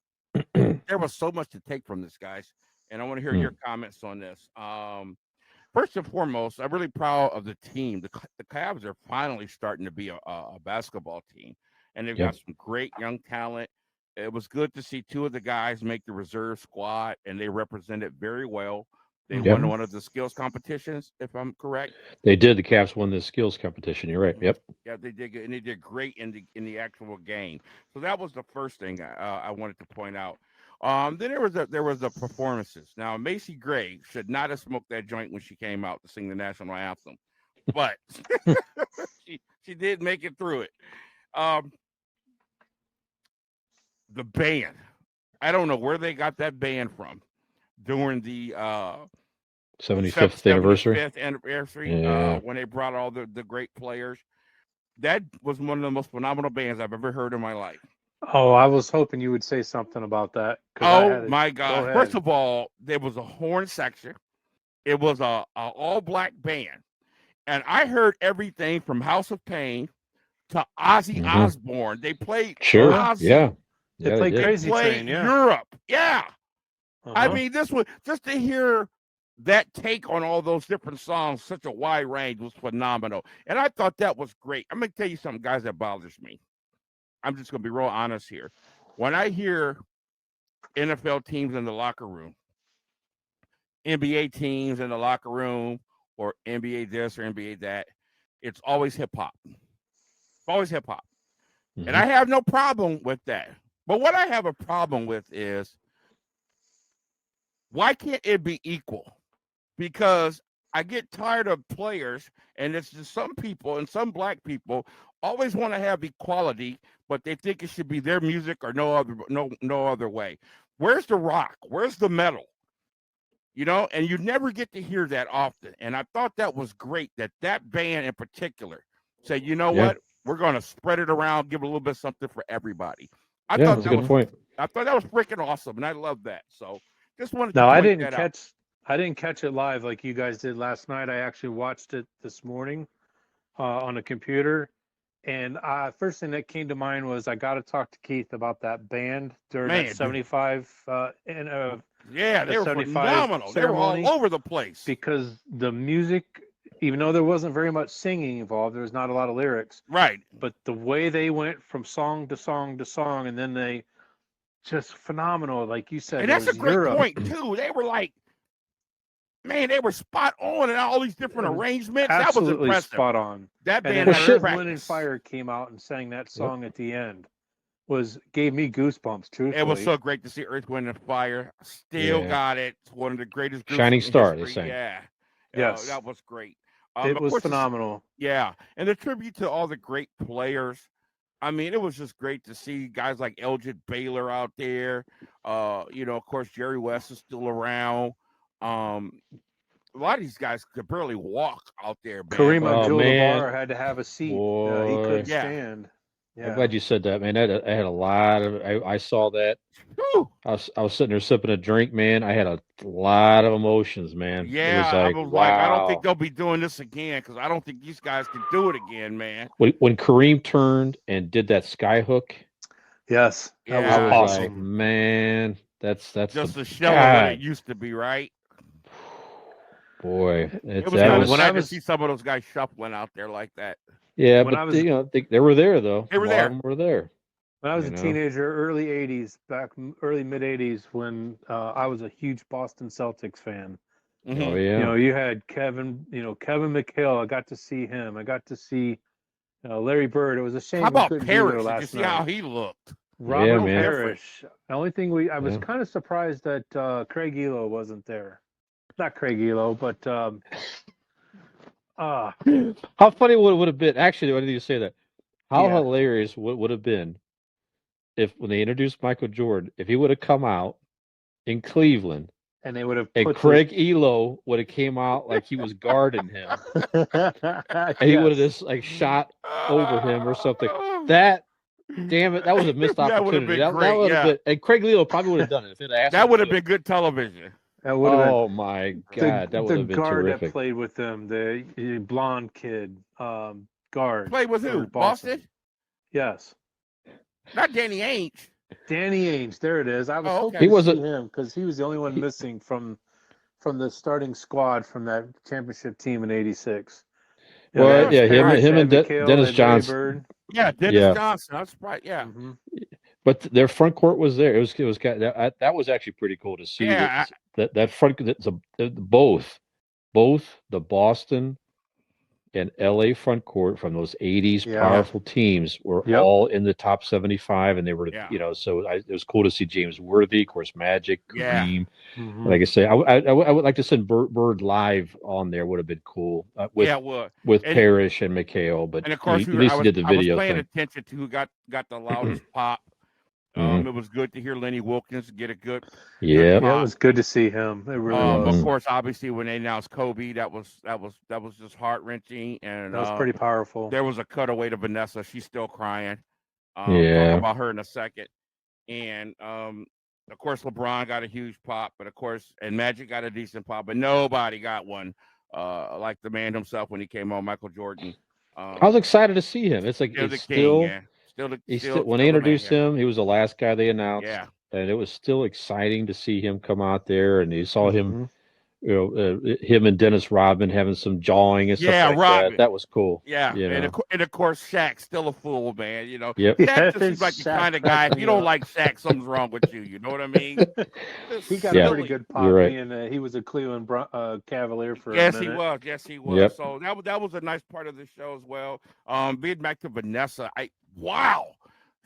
there was so much to take from this, guys. And I want to hear your comments on this. First and foremost, I'm really proud of the team. The Cavs are finally starting to be a basketball team, and they've got some great young talent. It was good to see 2 of the guys make the reserve squad, and they represented very well. They won one of the skills competitions, if I'm correct. They did. The Cavs won the skills competition. You're right. Yep. Yeah, they did, and they did great in the actual game. So that was the first thing I wanted to point out. Then there was the performances. Now, Macy Gray should not have smoked that joint when she came out to sing the national anthem, but she did make it through it. The band, I don't know where they got that band from during the 75th anniversary. When they brought all the great players. That was one of the most phenomenal bands I've ever heard in my life. Oh, I was hoping you would say something about that. Oh my God! First of all, there was a horn section. It was a all black band, and I heard everything from House of Pain to Ozzy Osbourne. They played Ozzy. Yeah. They played Crazy Train. Yeah. Europe. Yeah. I mean, this was just to hear that take on all those different songs, such a wide range, was phenomenal. And I thought that was great. I'm going to tell you something, guys, that bothers me. I'm just going to be real honest here. when I hear NFL teams in the locker room, NBA teams in the locker room, or NBA this or NBA that, it's always hip hop. Always hip hop. Mm-hmm. And I have no problem with that. But what I have a problem with is, why can't it be equal? Because I get tired of players, and it's just some people and some black people always want to have equality, but they think it should be their music or no other way. Where's the rock? Where's the metal? You know, and you never get to hear that often. And I thought that was great that band in particular said, you know what? We're going to spread it around, give a little bit of something for everybody. I thought that's a good point. I thought that was freaking awesome, and I love that. So just wanted to No, I point didn't that out. I didn't catch it live like you guys did last night. I actually watched it this morning on a computer. And first thing that came to mind was I got to talk to Keith about that band during that 75 yeah, they were phenomenal. They were all over the place. Because the music, even though there wasn't very much singing involved, there was not a lot of lyrics. Right. But the way they went from song to song to song, and then they just phenomenal, like you said. And that's a great point, too. They were like, man, they were spot on in all these different arrangements. That was impressive. Spot on. That band Earth, Wind and Fire came out and sang that song at the end. Gave me goosebumps, truthfully. It was so great to see Earth, Wind and Fire. Still got it. It's one of the greatest groups Shining Star, history. They sang. Yeah. Yes. That was great. It was phenomenal. Yeah. And the tribute to all the great players. I mean, it was just great to see guys like Elgin Baylor out there. You know, of course, Jerry West is still around. A lot of these guys could barely walk out there. Man. Kareem Abdul-Jabbar had to have a seat. He couldn't stand. Yeah. I'm glad you said that, man. I had a lot of. I saw that. I was sitting there sipping a drink, man. I had a lot of emotions, man. Yeah, I was like, I don't think they'll be doing this again because I don't think these guys can do it again, man. When Kareem turned and did that sky hook, yes, that was awesome. Like, man, that's just a shell of what it used to be, right? Boy, it was nice to see some of those guys shuffling out there like that. Yeah, but they were there though. They were there. Were there. When I was a teenager, early '80s, early mid '80s, when I was a huge Boston Celtics fan. Mm-hmm. Oh yeah. You know, you had Kevin McHale. I got to see him. I got to see Larry Bird. It was a shame. How about Parrish? Did you see how he looked? Robert Parrish. The only thing I was kind of surprised that Craig Elo wasn't there. Not Craig Elo, but how funny would have been? Actually, why did you say that? How hilarious would have been if when they introduced Michael Jordan, if he would have come out in Cleveland and they would have Craig Elo would have came out like he was guarding him, and he would have just like shot over him or something. That. Damn it! That was a missed opportunity. That would have been, and Craig Elo probably would have done it if it asked. That would have been good television. Oh my God, that would have been guard terrific. That played with them, the blonde kid, guard. Played with who? Boston? Yes. Not Danny Ainge. Danny Ainge, there it is. I was hoping to see him because he was the only one missing from the starting squad from that championship team in '86. Well, him and Dennis Johnson. Yeah, Dennis Johnson. That's right. Yeah. Mm-hmm. But their front court was there. It was that was actually pretty cool to see. Yeah, that front both the Boston and LA front court from those 80s powerful teams were all in the top 75, and they were so it was cool to see James Worthy, of course, Magic, Kareem. Mm-hmm. Like I say, I would like to send Bird live on there. Would have been cool with Parrish and McHale, but and of course at least he did the video. I was paying attention to who got the loudest pop. It was good to hear Lenny Wilkins get a good. Yeah, it was good to see him. It really was. Of course, obviously, when they announced Kobe, that was just heart wrenching, and that was pretty powerful. There was a cutaway to Vanessa; she's still crying. Talk about her in a second, and of course, LeBron got a huge pop, but of course, and Magic got a decent pop, but nobody got one like the man himself when he came on, Michael Jordan. I was excited to see him. It's like it's still. When they introduced him, he was the last guy they announced. Yeah. And it was still exciting to see him come out there, and you saw him him and Dennis Rodman having some jawing and stuff like Rodman. that. That was cool. Yeah, and of course, Shaq's still a fool, man. Yep. Shaq just seems like the kind of guy. If you don't like Shaq, something's wrong with you. You know what I mean? He got a pretty good pop, right. and he was a Cleveland Cavalier for a minute. Yes, he was. Yep. So that was a nice part of the show as well. Being back to Vanessa, wow.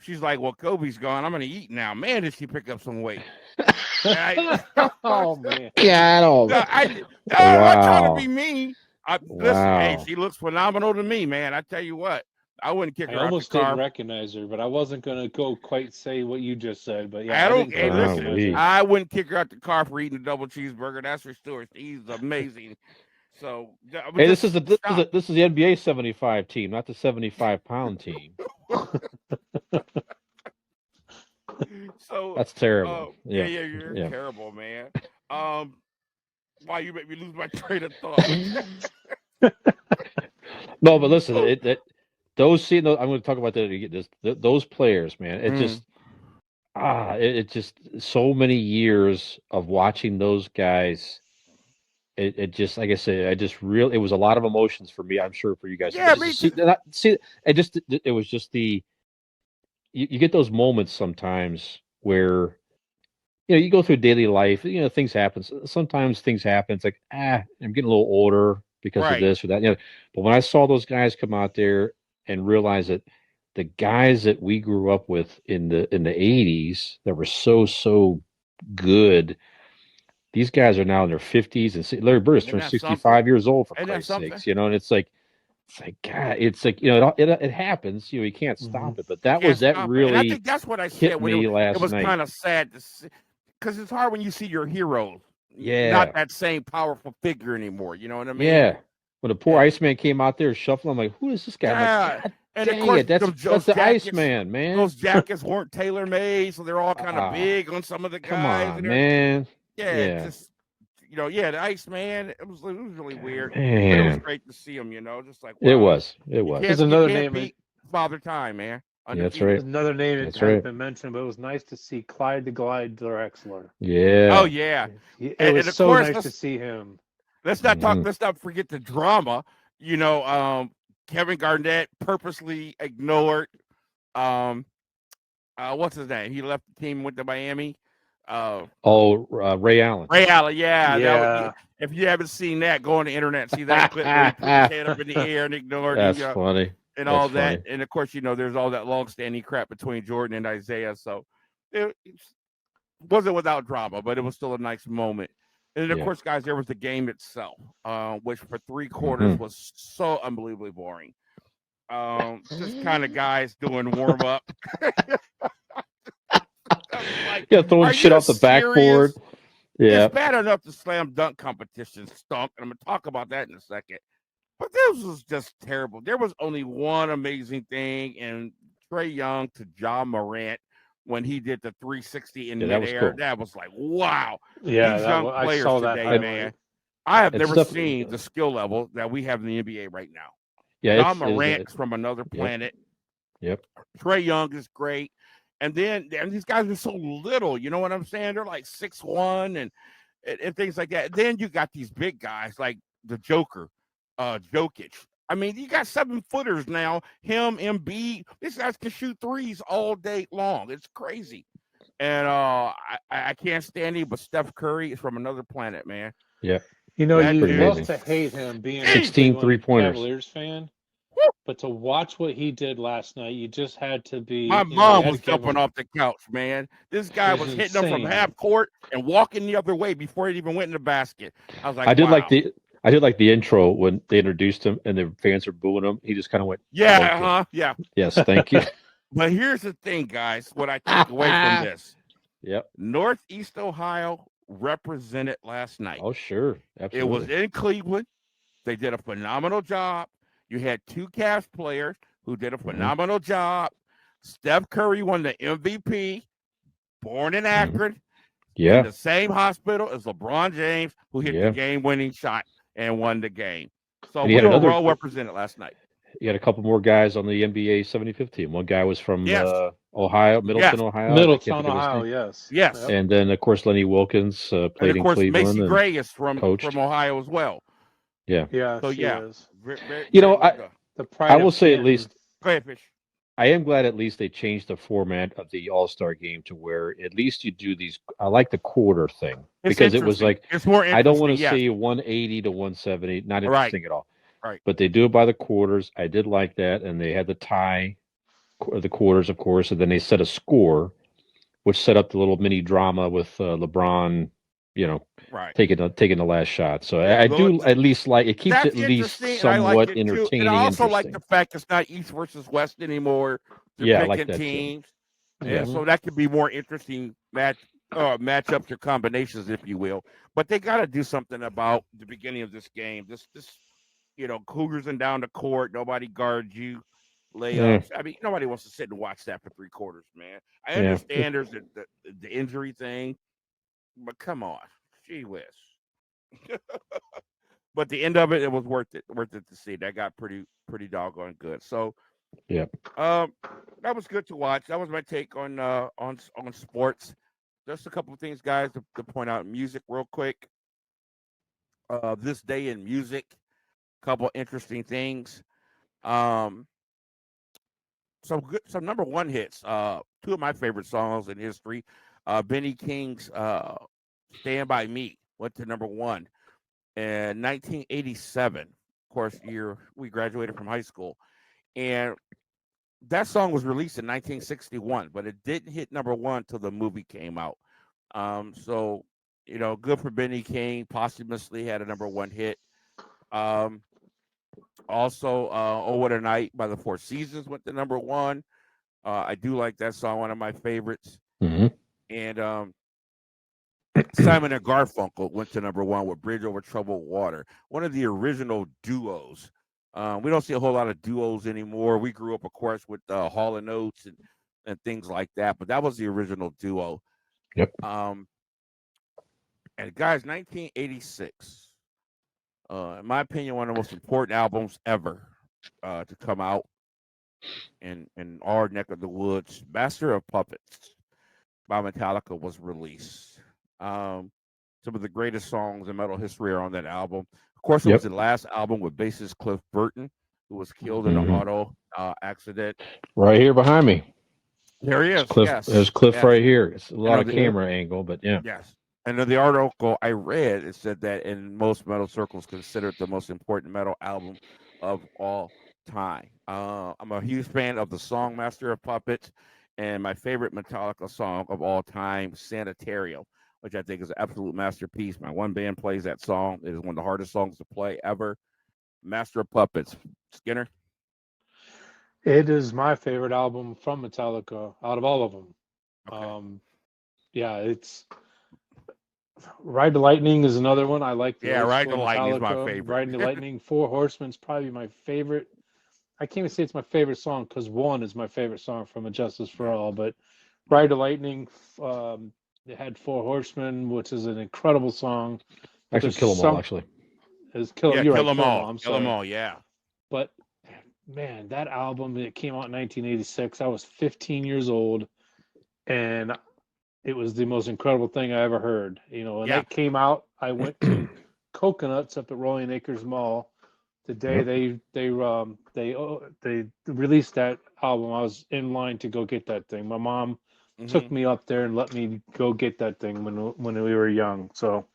She's like, well, Kobe's gone. I'm going to eat now. Man, did she pick up some weight? Oh, man. Yeah, I don't. I'm not trying to be mean. Listen, hey, she looks phenomenal to me, man. I tell you what, I wouldn't kick her out the car. I almost didn't recognize her, but I wasn't going to go quite say what you just said. But yeah, I wouldn't kick her out the car for eating a double cheeseburger. That's for sure. She's amazing. So, hey, this is the NBA 75 team, not the 75-pound team. So that's terrible. You're terrible, man. Why you make me lose my train of thought? No, but listen, I'm going to talk about that. Those players, man. It just it just so many years of watching those guys. It just, like I said, it was a lot of emotions for me. I'm sure for you guys. Yeah, it was just you get those moments sometimes where you go through daily life. Things happen. Sometimes things happen. It's like I'm getting a little older because of this or that. But when I saw those guys come out there and realize that the guys that we grew up with in the 80s that were so good. These guys are now in their 50s, and Larry Bird is turned 65 years old, for Christ's sakes, and it's like God, it happens, you can't stop it, but that really, and I think that's what I said when it was night. Kind of sad to see, because it's hard when you see your heroes, not that same powerful figure anymore. You know what I mean? Yeah. When the poor Iceman came out there shuffling, I'm like, who is this guy? Yeah. And of course, that's the Iceman, man. Those jackets weren't tailor made, so they're all kind of big on some of the guys. Come on, man. Yeah. Just the Iceman. It was really weird. Man. But it was great to see him. Just like wow. It was. There's another name. Father Time, man. Yeah, that's right. There's another name that hasn't been mentioned, but it was nice to see Clyde the Glide Drexler. Yeah. Oh yeah. It was so nice to see him. Let's not talk. Let's not forget the drama. Kevin Garnett purposely ignored. What's his name? He left the team, went to Miami. Ray Allen. Ray Allen, yeah. If you haven't seen that, go on the internet and see that clip where he put his head up in the air and ignored. That's funny. And all that. And of course, there's all that long-standing crap between Jordan and Isaiah. So it wasn't without drama, but it was still a nice moment. And then, of course, guys, there was the game itself, which for 3 quarters was so unbelievably boring. Just kind of guys doing warm-up. Throwing shit off the backboard. Yeah. It's bad enough the slam dunk competition stunk, and I'm going to talk about that in a second. But this was just terrible. There was only one amazing thing, and Trae Young to Ja Morant when he did the 360 in midair. Cool. That was like, wow. Yeah, these young players today, man. I have never seen the skill level that we have in the NBA right now. Yeah, Ja Morant's from another planet. Yep. Trae Young is great. And these guys are so little, you know what I'm saying? They're like 6'1" and things like that. Then you got these big guys like the Joker, Jokic. I mean, you got 7-footers now. Him, Embiid. These guys can shoot threes all day long. It's crazy. And I can't stand him, but Steph Curry is from another planet, man. Yeah. You love to hate him being 16 3-pointers. Cavaliers fan. But to watch what he did last night, you just had to be. My mom was jumping off the couch, man. This guy was hitting them from half court and walking the other way before it even went in the basket. I was like, I did like the intro when they introduced him and the fans are booing him. He just kind of went, yeah. Yes, thank you. But here's the thing, guys. What I take away from this. Yep. Northeast Ohio represented last night. Oh, sure. Absolutely. It was in Cleveland. They did a phenomenal job. You had 2 Cavs players who did a phenomenal job. Steph Curry won the MVP, born in Akron. Yeah. In the same hospital as LeBron James, who hit the game-winning shot and won the game. So we were well represented last night. you had a couple more guys on the NBA 75th team. One guy was from Yes. Ohio, Middleton, Yes. Ohio. Middletown, Ohio. Yes. Yes. Yep. And then, of course, Lenny Wilkins And played of in course, Cleveland Macy and Gray is from coached. Ohio as well. Yeah. Yeah, So she yeah, is. very, very, You know, well done. The I pride will of say at Canton. least Go ahead, Fish. I am glad at least they changed the format of the All-Star game to where at least you do these. I like the quarter thing It's because it was interesting. like It's more interesting. I don't want to yes. see 180 to 170. Not Right. interesting at all. Right. But they do it by the quarters. I did like that, and they had the tie, the quarters, of course, and then they set a score, which set up the little mini drama with LeBron, Right. taking the last shot. So Yeah, I do at least like it keeps That's it at least interesting, and I like somewhat it too. entertaining. And I also like interesting. the fact it's not East versus West anymore. They're Yeah, I like picking that too. teams, Yeah. and so that could be more interesting matchups or combinations, if you will. But they got to do something about the beginning of this game. This Cougars and down the court, nobody guards you, layups. I mean, nobody wants to sit and watch that for 3 quarters, man. I understand there's the injury thing, but come on, gee whiz. But the end of it, it was worth it to see. That got pretty doggone good. So, yeah, that was good to watch. That was my take on sports. Just a couple of things, guys, to point out. Music, real quick. This day in music, couple interesting things. Some number one hits. 2 of my favorite songs in history. Benny King's "Stand by Me" went to number 1 in 1987. Of course, year we graduated from high school, and that song was released in 1961, but it didn't hit number 1 till the movie came out. So good for Benny King. Posthumously had a number 1 hit. Also, "Oh What a Night" by the Four Seasons went to number 1. I do like that song, one of my favorites. Mm-hmm. And Simon and Garfunkel went to number 1 with "Bridge Over Troubled Water," one of the original duos. We don't see a whole lot of duos anymore. We grew up, of course, with Hall & Oates and things like that, but that was the original duo. Yep. And guys, 1986, in my opinion, one of the most important albums ever to come out in our neck of the woods. "Master of Puppets" by Metallica was released. Some of the greatest songs in metal history are on that album. Of course, it was the last album with bassist Cliff Burton, who was killed in an auto accident. Right here behind me. There he is. Cliff, yes. There's Cliff yes. right here. It's a lot of the camera angle, but yeah. Yes. And in the article I read, it said that in most metal circles, considered the most important metal album of all time. I'm a huge fan of the song "Master of Puppets," and my favorite Metallica song of all time, "Sanitarium," which I think is an absolute masterpiece. My one band plays that song. It is one of the hardest songs to play ever. "Master of Puppets." Skinner? It is my favorite album from Metallica out of all of them. Okay. Yeah, it's "Ride the Lightning" is another one. I like the Yeah, old "Ride the school Lightning" is my Metallica. favorite. "Riding the Lightning," "Four Horsemen" is probably my favorite. I can't even say it's my favorite song because "One" is my favorite song from "A Justice for All," but "Ride the Lightning," it had "Four Horsemen," which is an incredible song. Actually, "Kill 'Em All," actually. Is Kill, Yeah, you're "Kill right, 'Em Kill 'Em All." All. I'm "Kill 'Em sorry. All," yeah. But man, that album, it came out in 1986. I was 15 years old, and it was the most incredible thing I ever heard. When that came out, I went to Coconuts up at Rolling Acres Mall the day they released that album. I was in line to go get that thing. My mom took me up there and let me go get that thing when we were young. So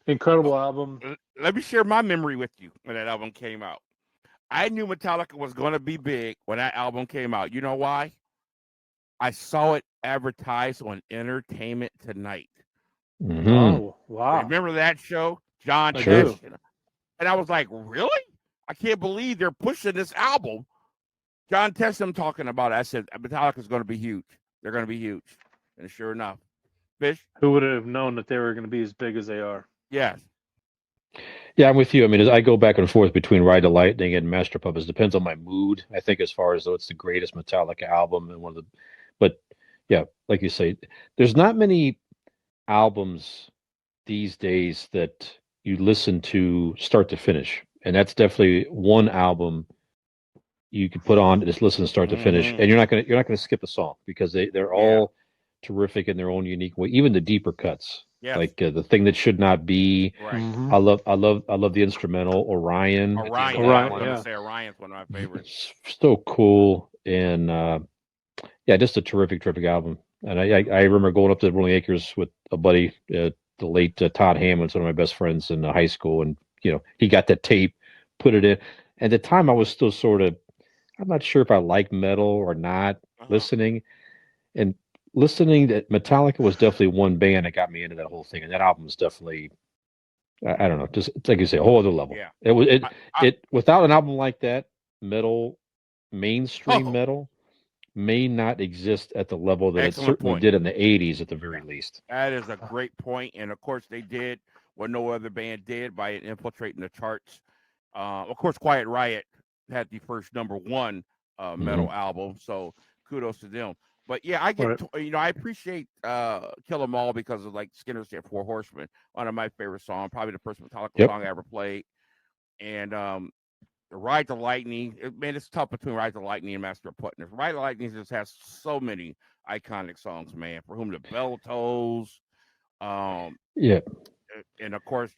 incredible album. Let me share my memory with you when that album came out. I knew Metallica was going to be big when that album came out. You know why? I saw it advertised on Entertainment Tonight. Mm-hmm. Oh, wow. Remember that show? John Sure. Tesh. And I was like, really? I can't believe they're pushing this album. John Tesh, I'm talking about it. I said, Metallica's going to be huge. They're going to be huge. And sure enough. Fish? Who would have known that they were going to be as big as they are? Yes. Yeah, I'm with you. I mean, as I go back and forth between "Ride the Lightning" and "Master Puppets," depends on my mood. I think as far as though it's the greatest Metallica album and one of the, but yeah, like you say, there's not many albums these days that you listen to start to finish, and that's definitely one album you could put on and just listen start to finish, Mm-hmm. and you're not gonna skip a song because they're all terrific in their own unique way. Even the deeper cuts, Yes. like the thing that should not be. Right. Mhm. I love the instrumental Orion. At the end of Orion. that I was one. going to yeah. say Orion's one of my favorites. It's so cool, and yeah, just a terrific album. And I remember going up to Rolling Acres with a buddy, the late Todd Hammond's one of my best friends in high school, and he got that tape, put it in. At the time, I was still sort of, I'm not sure if I like metal or not. Uh-huh. Listening and listening that Metallica was definitely one band that got me into that whole thing, and that album was definitely, I don't know, just like you say, a whole other level. Yeah. It was I, it without an album like that, metal, mainstream oh, metal may not exist at the level that it excellent certainly point. did in the 80s at the Yeah. very least. That is a great point. And of course, they did what no other band did by infiltrating the charts. Of course, Quiet Riot had the first #1 metal album. So kudos to them. But yeah, I get, Right. I appreciate Kill 'Em All because of, like Skinner said, Four Horsemen, one of my favorite songs, probably the first Metallica Yep. song I ever played. And Ride the Lightning, man, it's tough between Ride the Lightning and Master of Puppets. Ride the Lightning just has so many iconic songs, man. For Whom the Bell Tolls, Yeah. and of course,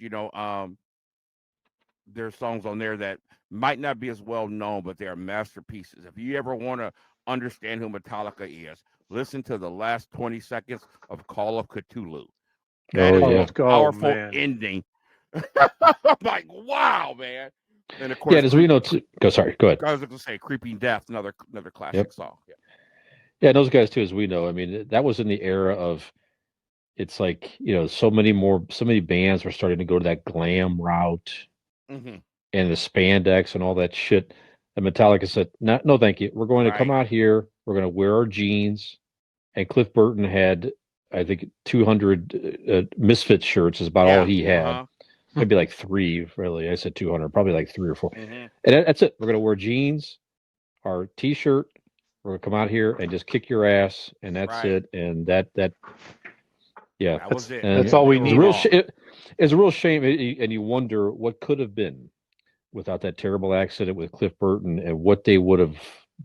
there's songs on there that might not be as well known, but they are masterpieces. If you ever want to understand who Metallica is, listen to the last 20 seconds of Call of Cthulhu. That is a powerful ending. I'm like, wow, man. And of course, yeah, as we know, sorry, go ahead. I was going to say, Creeping Death, another classic song. Yeah. Yeah, those guys too, as we know. I mean, that was in the era of, it's like, so many bands were starting to go to that glam route Mm-hmm. and the spandex and all that shit. And Metallica said, no, thank you. We're going to come out here. We're going to wear our jeans. And Cliff Burton had, I think, 200 Misfit shirts is about all he had. Uh-huh. Maybe like 3, really. I said 200, probably like 3 or 4. Mm-hmm. And that's it. We're going to wear jeans, our T-shirt. We're going to come out here and just kick your ass, and that's it. And that yeah, that was it. That's all we need. It's a real shame, and you wonder what could have been without that terrible accident with Cliff Burton, and what they would have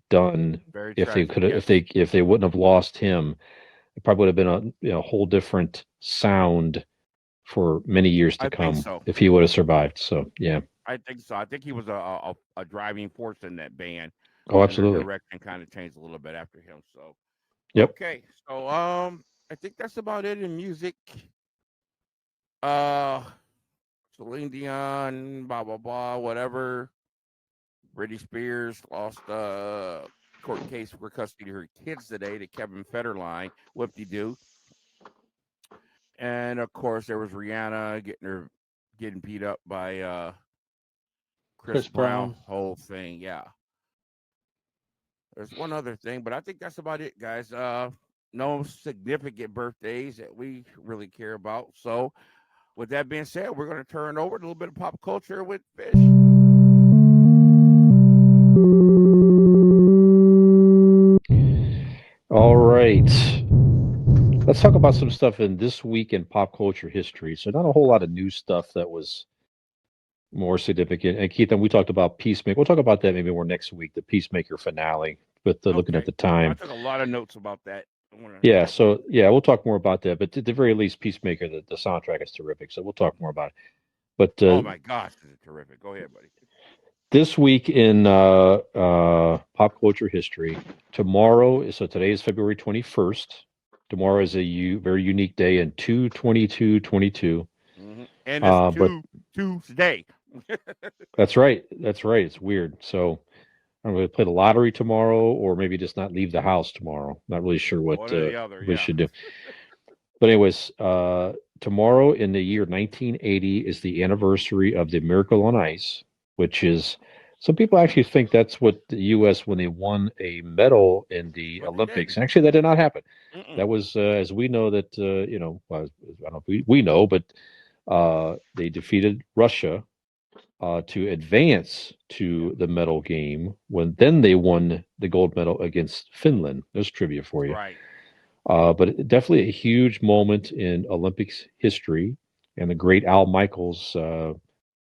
done if they could have, if they wouldn't have lost him. It probably would have been a whole different sound for many years to come if he would have survived. So yeah, I think so. I think he was a driving force in that band. Oh, absolutely. The direction kind of changed a little bit after him. So yep. Okay, so I think that's about it in music. Celine Dion, blah blah blah, whatever. Britney Spears lost court case for custody of her kids today to Kevin Federline. Whoop-de-doo. And of course, there was Rihanna getting beat up by Chris Brown. Whole thing, yeah. There's one other thing, but I think that's about it, guys. No significant birthdays that we really care about. So, with that being said, we're going to turn over to a little bit of pop culture with Fish. All right. Let's talk about some stuff in this week in pop culture history. So, not a whole lot of new stuff that was more significant. And Keith, and we talked about Peacemaker. We'll talk about that maybe more next week, the Peacemaker finale, with looking at the time. I took a lot of notes about that. Yeah, so we'll talk more about that. But at the very least, Peacemaker, the soundtrack is terrific. So we'll talk more about it. But oh my gosh, this is terrific. Go ahead, buddy. This week in pop culture history, today is February 21st. Tomorrow is a very unique day in 2/22/22. Mm-hmm. And it's Tuesday. That's right. It's weird. So I'm going to play the lottery tomorrow, or maybe just not leave the house tomorrow. Not really sure what we should do. But anyways, tomorrow in the year 1980 is the anniversary of the Miracle on Ice, which is, some people actually think that's what the U.S. when they won a medal in the Olympics. Actually, that did not happen. Mm-mm. That was, as we know, that I don't know if we know, but they defeated Russia to advance to the medal game. Then they won the gold medal against Finland. There's trivia for you. Right. But definitely a huge moment in Olympics history, and the great Al Michaels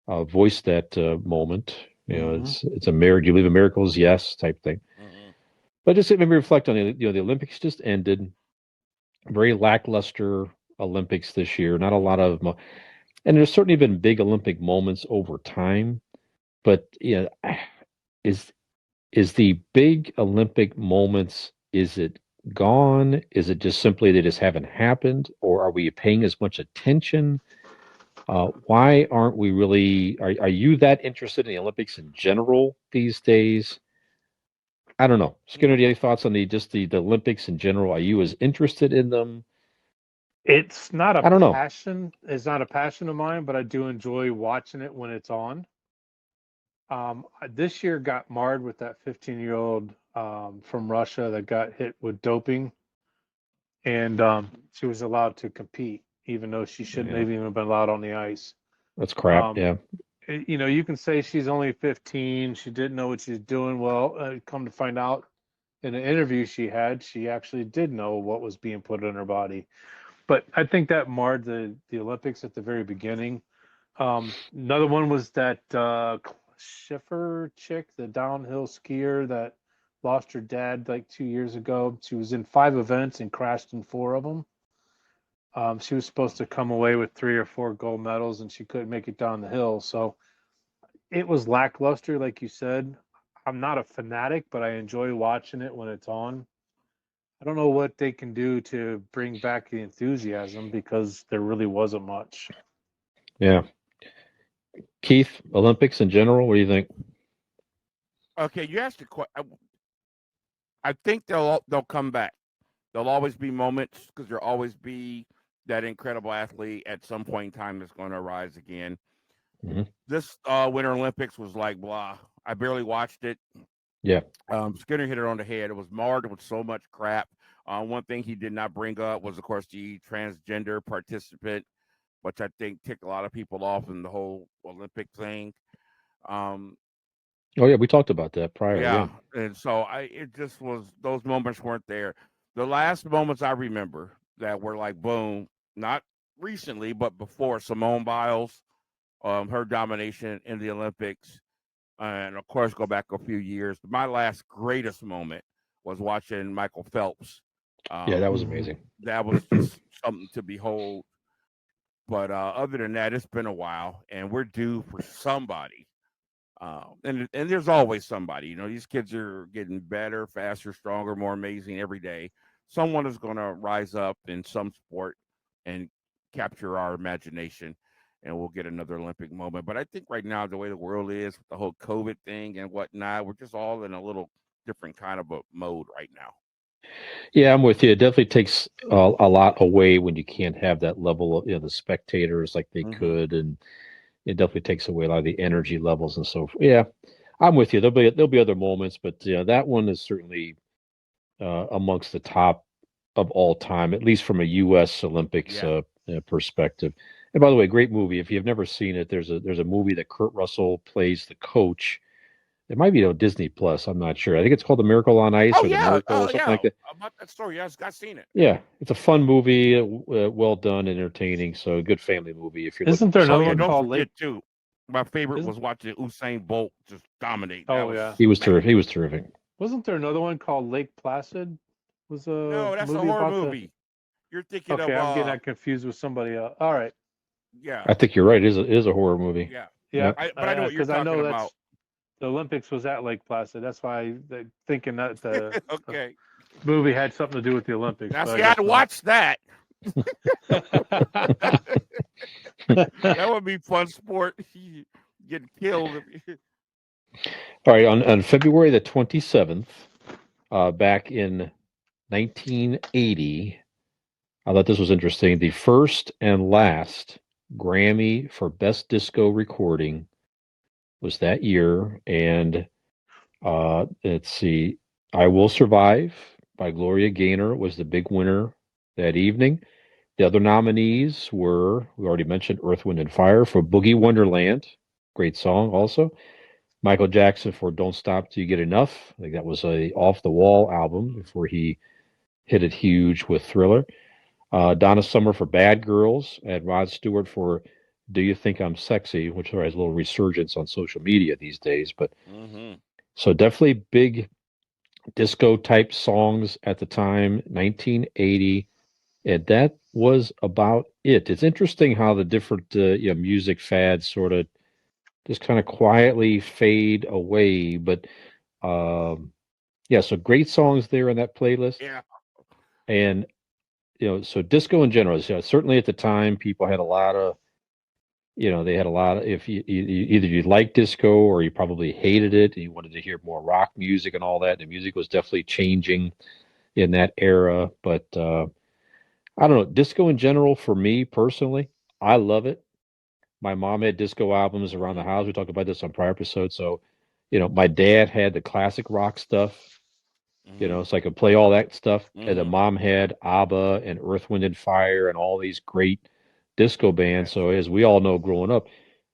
voiced that moment. You know, it's a miracle. You believe in miracles? Yes, type thing. But just maybe reflect on the Olympics just ended. Very lackluster Olympics this year. Not a lot of, and there's certainly been big Olympic moments over time. But is the big Olympic moments? Is it gone? Is it just simply they just haven't happened, or are we paying as much attention? Why aren't we really? Are you that interested in the Olympics in general these days? I don't know. Skinner, do you have any thoughts on the Olympics in general? Are you as interested in them? It's not a I don't know. passion. It's not a passion of mine, but I do enjoy watching it when it's on. This year got marred with that 15-year-old from Russia that got hit with doping, and she was allowed to compete, even though she shouldn't have even been allowed on the ice. That's crap. Yeah. You can say she's only 15. She didn't know what she's doing. Well, come to find out, in an interview she had, she actually did know what was being put in her body. But I think that marred the Olympics at the very beginning. Another one was that Schiffer chick, the downhill skier that lost her dad like 2 years ago. She was in 5 events and crashed in 4 of them. She was supposed to come away with 3 or 4 gold medals, and she couldn't make it down the hill. So it was lackluster, like you said. I'm not a fanatic, but I enjoy watching it when it's on. I don't know what they can do to bring back the enthusiasm because there really wasn't much. Yeah. Keith, Olympics in general, what do you think? Okay, you asked a question. I think they'll come back. There'll always be moments because there'll always be that incredible athlete at some point in time that's going to rise again. This Winter Olympics was like blah. I barely watched it. Yeah. Skinner hit it on the head. It was marred with so much crap. One thing he did not bring up was, of course, the transgender participant, which I think ticked a lot of people off in the whole Olympic thing. Oh yeah, we talked about that prior. Yeah, and so it just was, those moments weren't there. The last moments I remember that were like boom, not recently, but before, Simone Biles, her domination in the Olympics, and of course go back a few years. My last greatest moment was watching Michael Phelps. Yeah, that was amazing. That was just something to behold. But other than that, it's been a while, and we're due for somebody. And there's always somebody. You know, these kids are getting better, faster, stronger, more amazing every day. Someone is going to rise up in some sport and capture our imagination, and we'll get another Olympic moment. But I think right now, the way the world is, with the whole COVID thing and whatnot, we're just all in a little different kind of a mode right now. Yeah, I'm with you. It definitely takes a lot away when you can't have that level of the spectators like they could, and it definitely takes away a lot of the energy levels and so forth. Yeah, I'm with you. There'll be other moments, but that one is certainly amongst the top of all time, at least from a U.S. Olympics perspective. And by the way, great movie. If you've never seen it, there's a movie that Kurt Russell plays the coach. It might be on Disney Plus. I'm not sure. I think it's called The Miracle on Ice or The Miracle or something like that. About that story, yes, I've seen it. Yeah, it's a fun movie, well done, entertaining. So a good family movie. If you're Isn't there another one called Lake? Too. My favorite was watching Usain Bolt just dominate. He was terrific. He was terrific. Wasn't there another one called Lake Placid? No, that's a horror movie. You're thinking of. Okay, I'm getting that confused with somebody else. All right. Yeah, I think you're right. It is a horror movie. Yeah. Yeah. But I know what you're talking about. The Olympics was at Lake Placid. That's why they're thinking that the okay movie had something to do with the Olympics. Now, see, I'd watch that. That would be fun sport. Getting killed. All right, on February the 27th, back in 1980, I thought this was interesting. The first and last Grammy for Best Disco Recording was that year, and let's see, I Will Survive by Gloria Gaynor was the big winner that evening. The other nominees were, we already mentioned, Earth, Wind, and Fire for Boogie Wonderland, great song also. Michael Jackson for Don't Stop Till You Get Enough. I think that was a off-the-wall album before he hit it huge with Thriller. Donna Summer for Bad Girls, and Rod Stewart for Do You Think I'm Sexy, which has a little resurgence on social media these days. But Mm-hmm. so definitely big disco type songs at the time, 1980, and that was about it. It's interesting how the different music fads sort of just kind of quietly fade away. But yeah, so great songs there in that playlist, Yeah. and so disco in general. Certainly at the time, people had a lot of they had a lot of if either you liked disco or you probably hated it and you wanted to hear more rock music and all that. The music was definitely changing in that era, but I don't know, disco in general for me personally, I love it. My mom had disco albums around the Mm-hmm. house. We talked about this on prior episodes. So, my dad had the classic rock stuff, Mm-hmm. so I could play all that stuff. And then Mm-hmm. mom had ABBA and Earth, Wind and Fire and all these great disco bands. Yes. So as we all know growing up,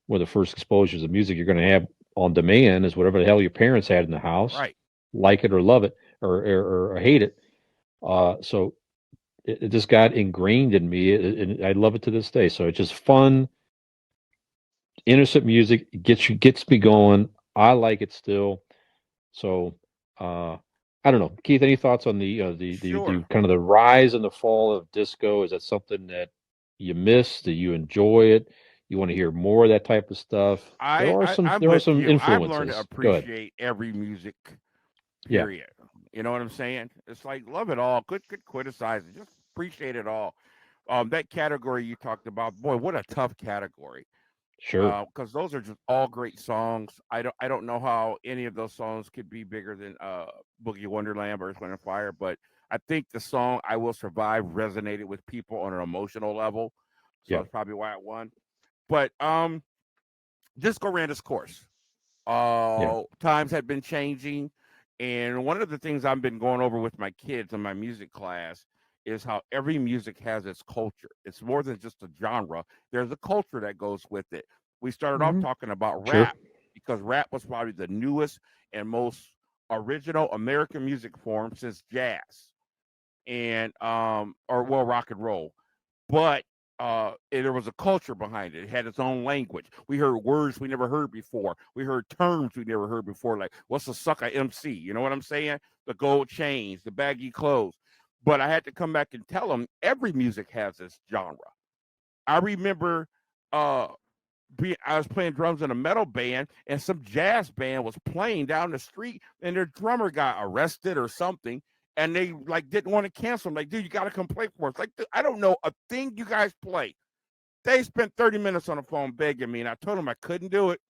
one of the first exposures of music you're going to have on demand is whatever the hell your parents had in the house, Right. like it or love it or hate it. So it just got ingrained in me, and I love it to this day. So it's just fun, innocent music. It gets me going. I like it still. So I don't know, Keith. Any thoughts on the Sure. kind of the rise and the fall of disco? Is that something that you miss? Do you enjoy it? You want to hear more of that type of stuff? I'm There are with some you. I've learned to influences. Go ahead. appreciate every music. Yeah, Period. You know what I'm saying? It's like love it all. Good criticize it. Just appreciate it all. That category you talked about, boy, what a tough category. sure. Because those are just all great songs. I don't know how any of those songs could be bigger than Boogie Wonderland, Earth, Wind and Fire, but I think the song "I Will Survive" resonated with people on an emotional level, so Yeah, that's probably why it won. But disco ran its course. yeah. Times had been changing, and one of the things I've been going over with my kids in my music class is how every music has its culture. It's more than just a genre. There's a culture that goes with it. We started off Hmm. talking about Sure. rap because rap was probably the newest and most original American music form since jazz and or well rock and roll. But there was a culture behind it. It had its own language. We heard words we never heard before. We heard terms we never heard before, like what's a sucker MC? You know what I'm saying? The gold chains, the baggy clothes. But I had to come back and tell them every music has its genre. I remember uh I was playing drums in a metal band, and some jazz band was playing down the street, and their drummer got arrested or something, and they like didn't want to cancel him. Like, dude, you got to come play for us. Like, I don't know a thing you guys play. They spent 30 minutes on the phone begging me, and I told them I couldn't do it.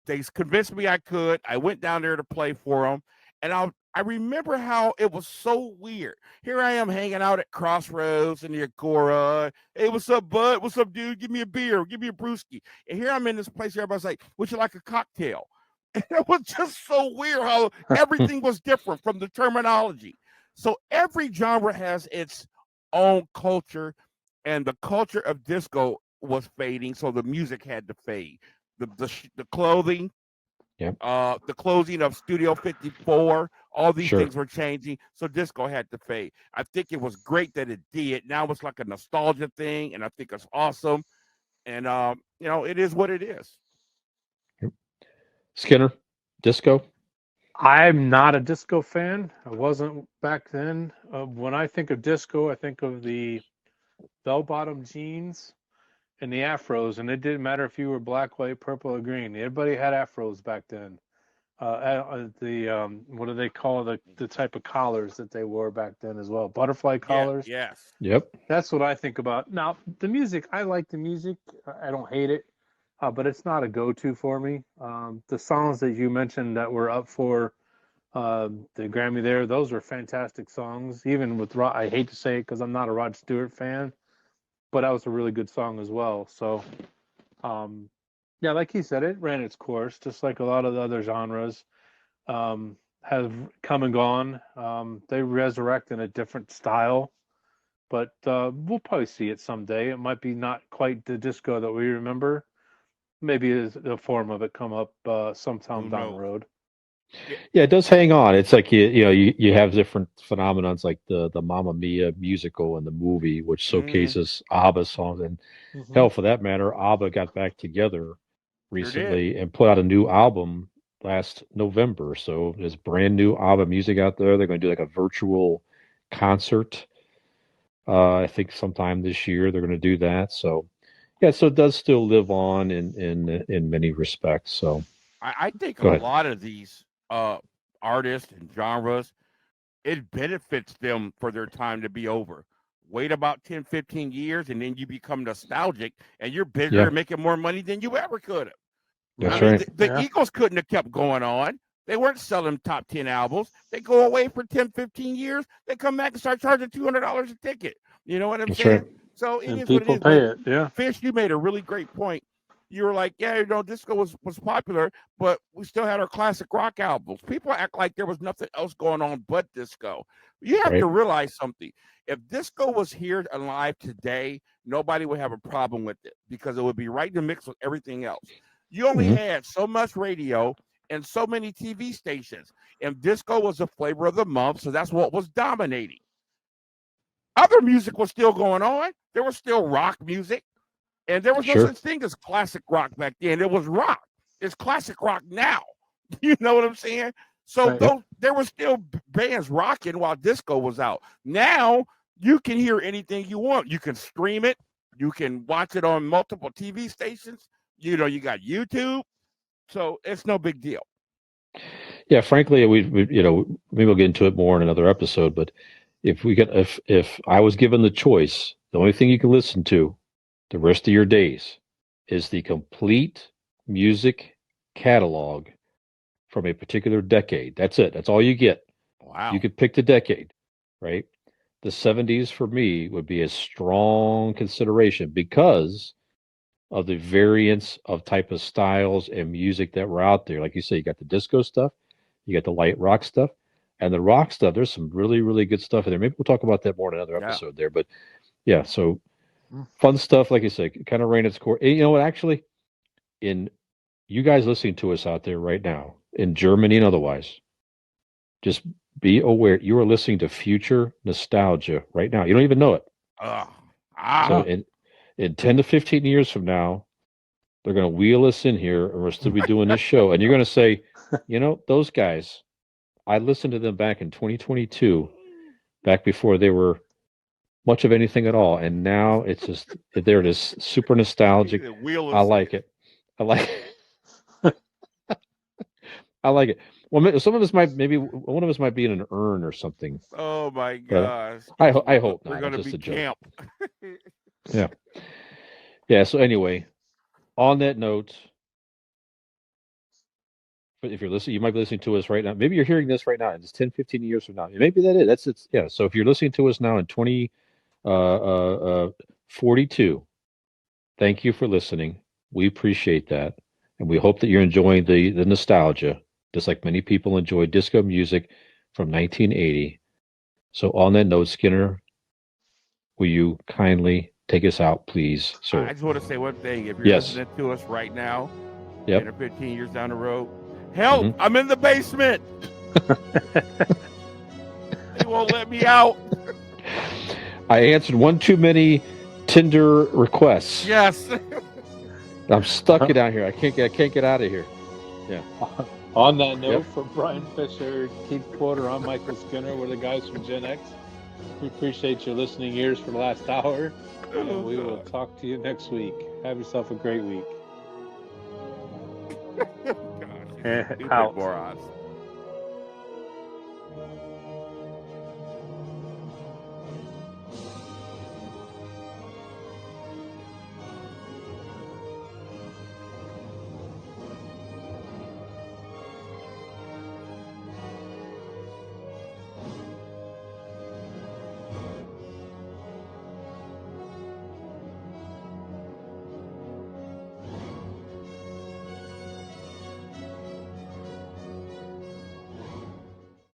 They convinced me I could. I went down there to play for them, and I remember how it was so weird. Here I am hanging out at Crossroads in the Agora. Hey, what's up, bud? What's up, dude? Give me a beer. Give me a brewski. And here I'm in this place. Everybody's like, "Would you like a cocktail?" And it was just so weird how everything was different from the terminology. So every genre has its own culture, and the culture of disco was fading, so the music had to fade. The clothing, Yeah, the closing of Studio 54, all these sure. things were changing, so disco had to fade. I think it was great that it did. Now it's like a nostalgia thing, and I think it's awesome. And it is what it is. Skinner, disco. I'm not a disco fan. I wasn't back then. When I think of disco, I think of the bell-bottom jeans and the afros, and it didn't matter if you were black, white, purple, or green. Everybody had afros back then. The what do they call the type of collars that they wore back then as well? Butterfly Yeah, collars. yes. Yep. That's what I think about. Now, the music, I like the music. I don't hate it, but it's not a go-to for me. The songs that you mentioned that were up for the Grammy there, those were fantastic songs. Even with I hate to say it because I'm not a Rod Stewart fan, but that was a really good song as well. So, um, yeah, like he said, it ran its course, just like a lot of the other genres have come and gone. They resurrect in a different style, but we'll probably see it someday. It might be not quite the disco that we remember. Maybe the form of it come up sometime Who down the knows? road. Yeah, it does hang on. It's like you have different phenomenons like the Mamma Mia musical and the movie, which Mm-hmm. showcases ABBA songs, and Hmm. hell, for that matter, ABBA got back together Sure did. recently and put out a new album last November. So there's brand new ABBA music out there. They're going to do like a virtual concert. I think sometime this year they're going to do that. So yeah, so it does still live on in many respects. So I think a go ahead. lot of these artists and genres, it benefits them for their time to be over. Wait about 10, 15 years, and then you become nostalgic, and you're bigger Yeah, and making more money than you ever could have. I that's Right. mean, right. the Yeah. Eagles couldn't have kept going on. They weren't selling top 10 albums. They go away for 10, 15 years. They come back and start charging $200 a ticket. You know what I'm That's right. saying? So it And is what it people is. pay But it. Yeah. Fish, you made a really great point. You were like, yeah, disco was popular, but we still had our classic rock albums. People act like there was nothing else going on but disco. You have to Right. realize something. If disco was here alive today, nobody would have a problem with it because it would be right in the mix with everything else. You only Hmm. had so much radio and so many TV stations, and disco was the flavor of the month, so that's what was dominating. Other music was still going on. There was still rock music, and there was no Sure. such thing as classic rock back then. It was rock. It's classic rock now. You know what I'm saying? So Right. Yep. those there were still bands rocking while disco was out. Now you can hear anything you want. You can stream it. You can watch it on multiple TV stations. You got YouTube. So it's no big deal. Yeah. Frankly, we maybe we'll get into it more in another episode. But if I was given the choice, the only thing you can listen to the rest of your days is the complete music catalog from a particular decade. That's it. That's all you get. You Wow. could pick the decade, right? The 70s for me would be a strong consideration because of the variance of type of styles and music that were out there. Like you say, you got the disco stuff, you got the light rock stuff, and the rock stuff. There's some really, really good stuff in there. Maybe we'll talk about that more in another Yeah. episode there. But yeah, so Mm. fun stuff, like you say, kind of ran its course. And you know what? Actually, in you guys listening to us out there right now, in Germany and otherwise, just be aware you are listening to future nostalgia right now. You don't even know it. Ugh. So Ah. in 10 to 15 years from now, they're going to wheel us in here and we'll still be doing this show. And you're going to say, those guys, I listened to them back in 2022, back before they were much of anything at all. And now it's just, there it is, super nostalgic. Wheel I us in. like it. I like I like it. Well, some of us might, maybe one of us might be in an urn or something, Oh my but gosh. Yes, I hope we're not. It's gonna just be a joke. camp. Yeah. Yeah. So anyway, on that note, if you're listening, you might be listening to us right now. Maybe you're hearing this right now. And it's 10, 15 years from now. Maybe that is. That's it's yeah. So if you're listening to us now in 2042, thank you for listening. We appreciate that, and we hope that you're enjoying the nostalgia, just like many people enjoy disco music from 1980. So on that note, Skinner, will you kindly take us out, please, I sir? just want to say one thing. If you're Yes. listening to us right now, 10 Yep. or 15 years down the road, help! Mhm. I'm in the basement. They won't let me out. I answered one too many Tinder requests. Yes. I'm stuck down here. I can't get out of here. Yeah. On that note, Yep. for Brian Fisher, Keith Porter, I'm Michael Skinner. We're the guys from Gen X. We appreciate your listening ears for the last hour, and we will talk to you next week. Have yourself a great week. Gosh, you stupid Out. morons.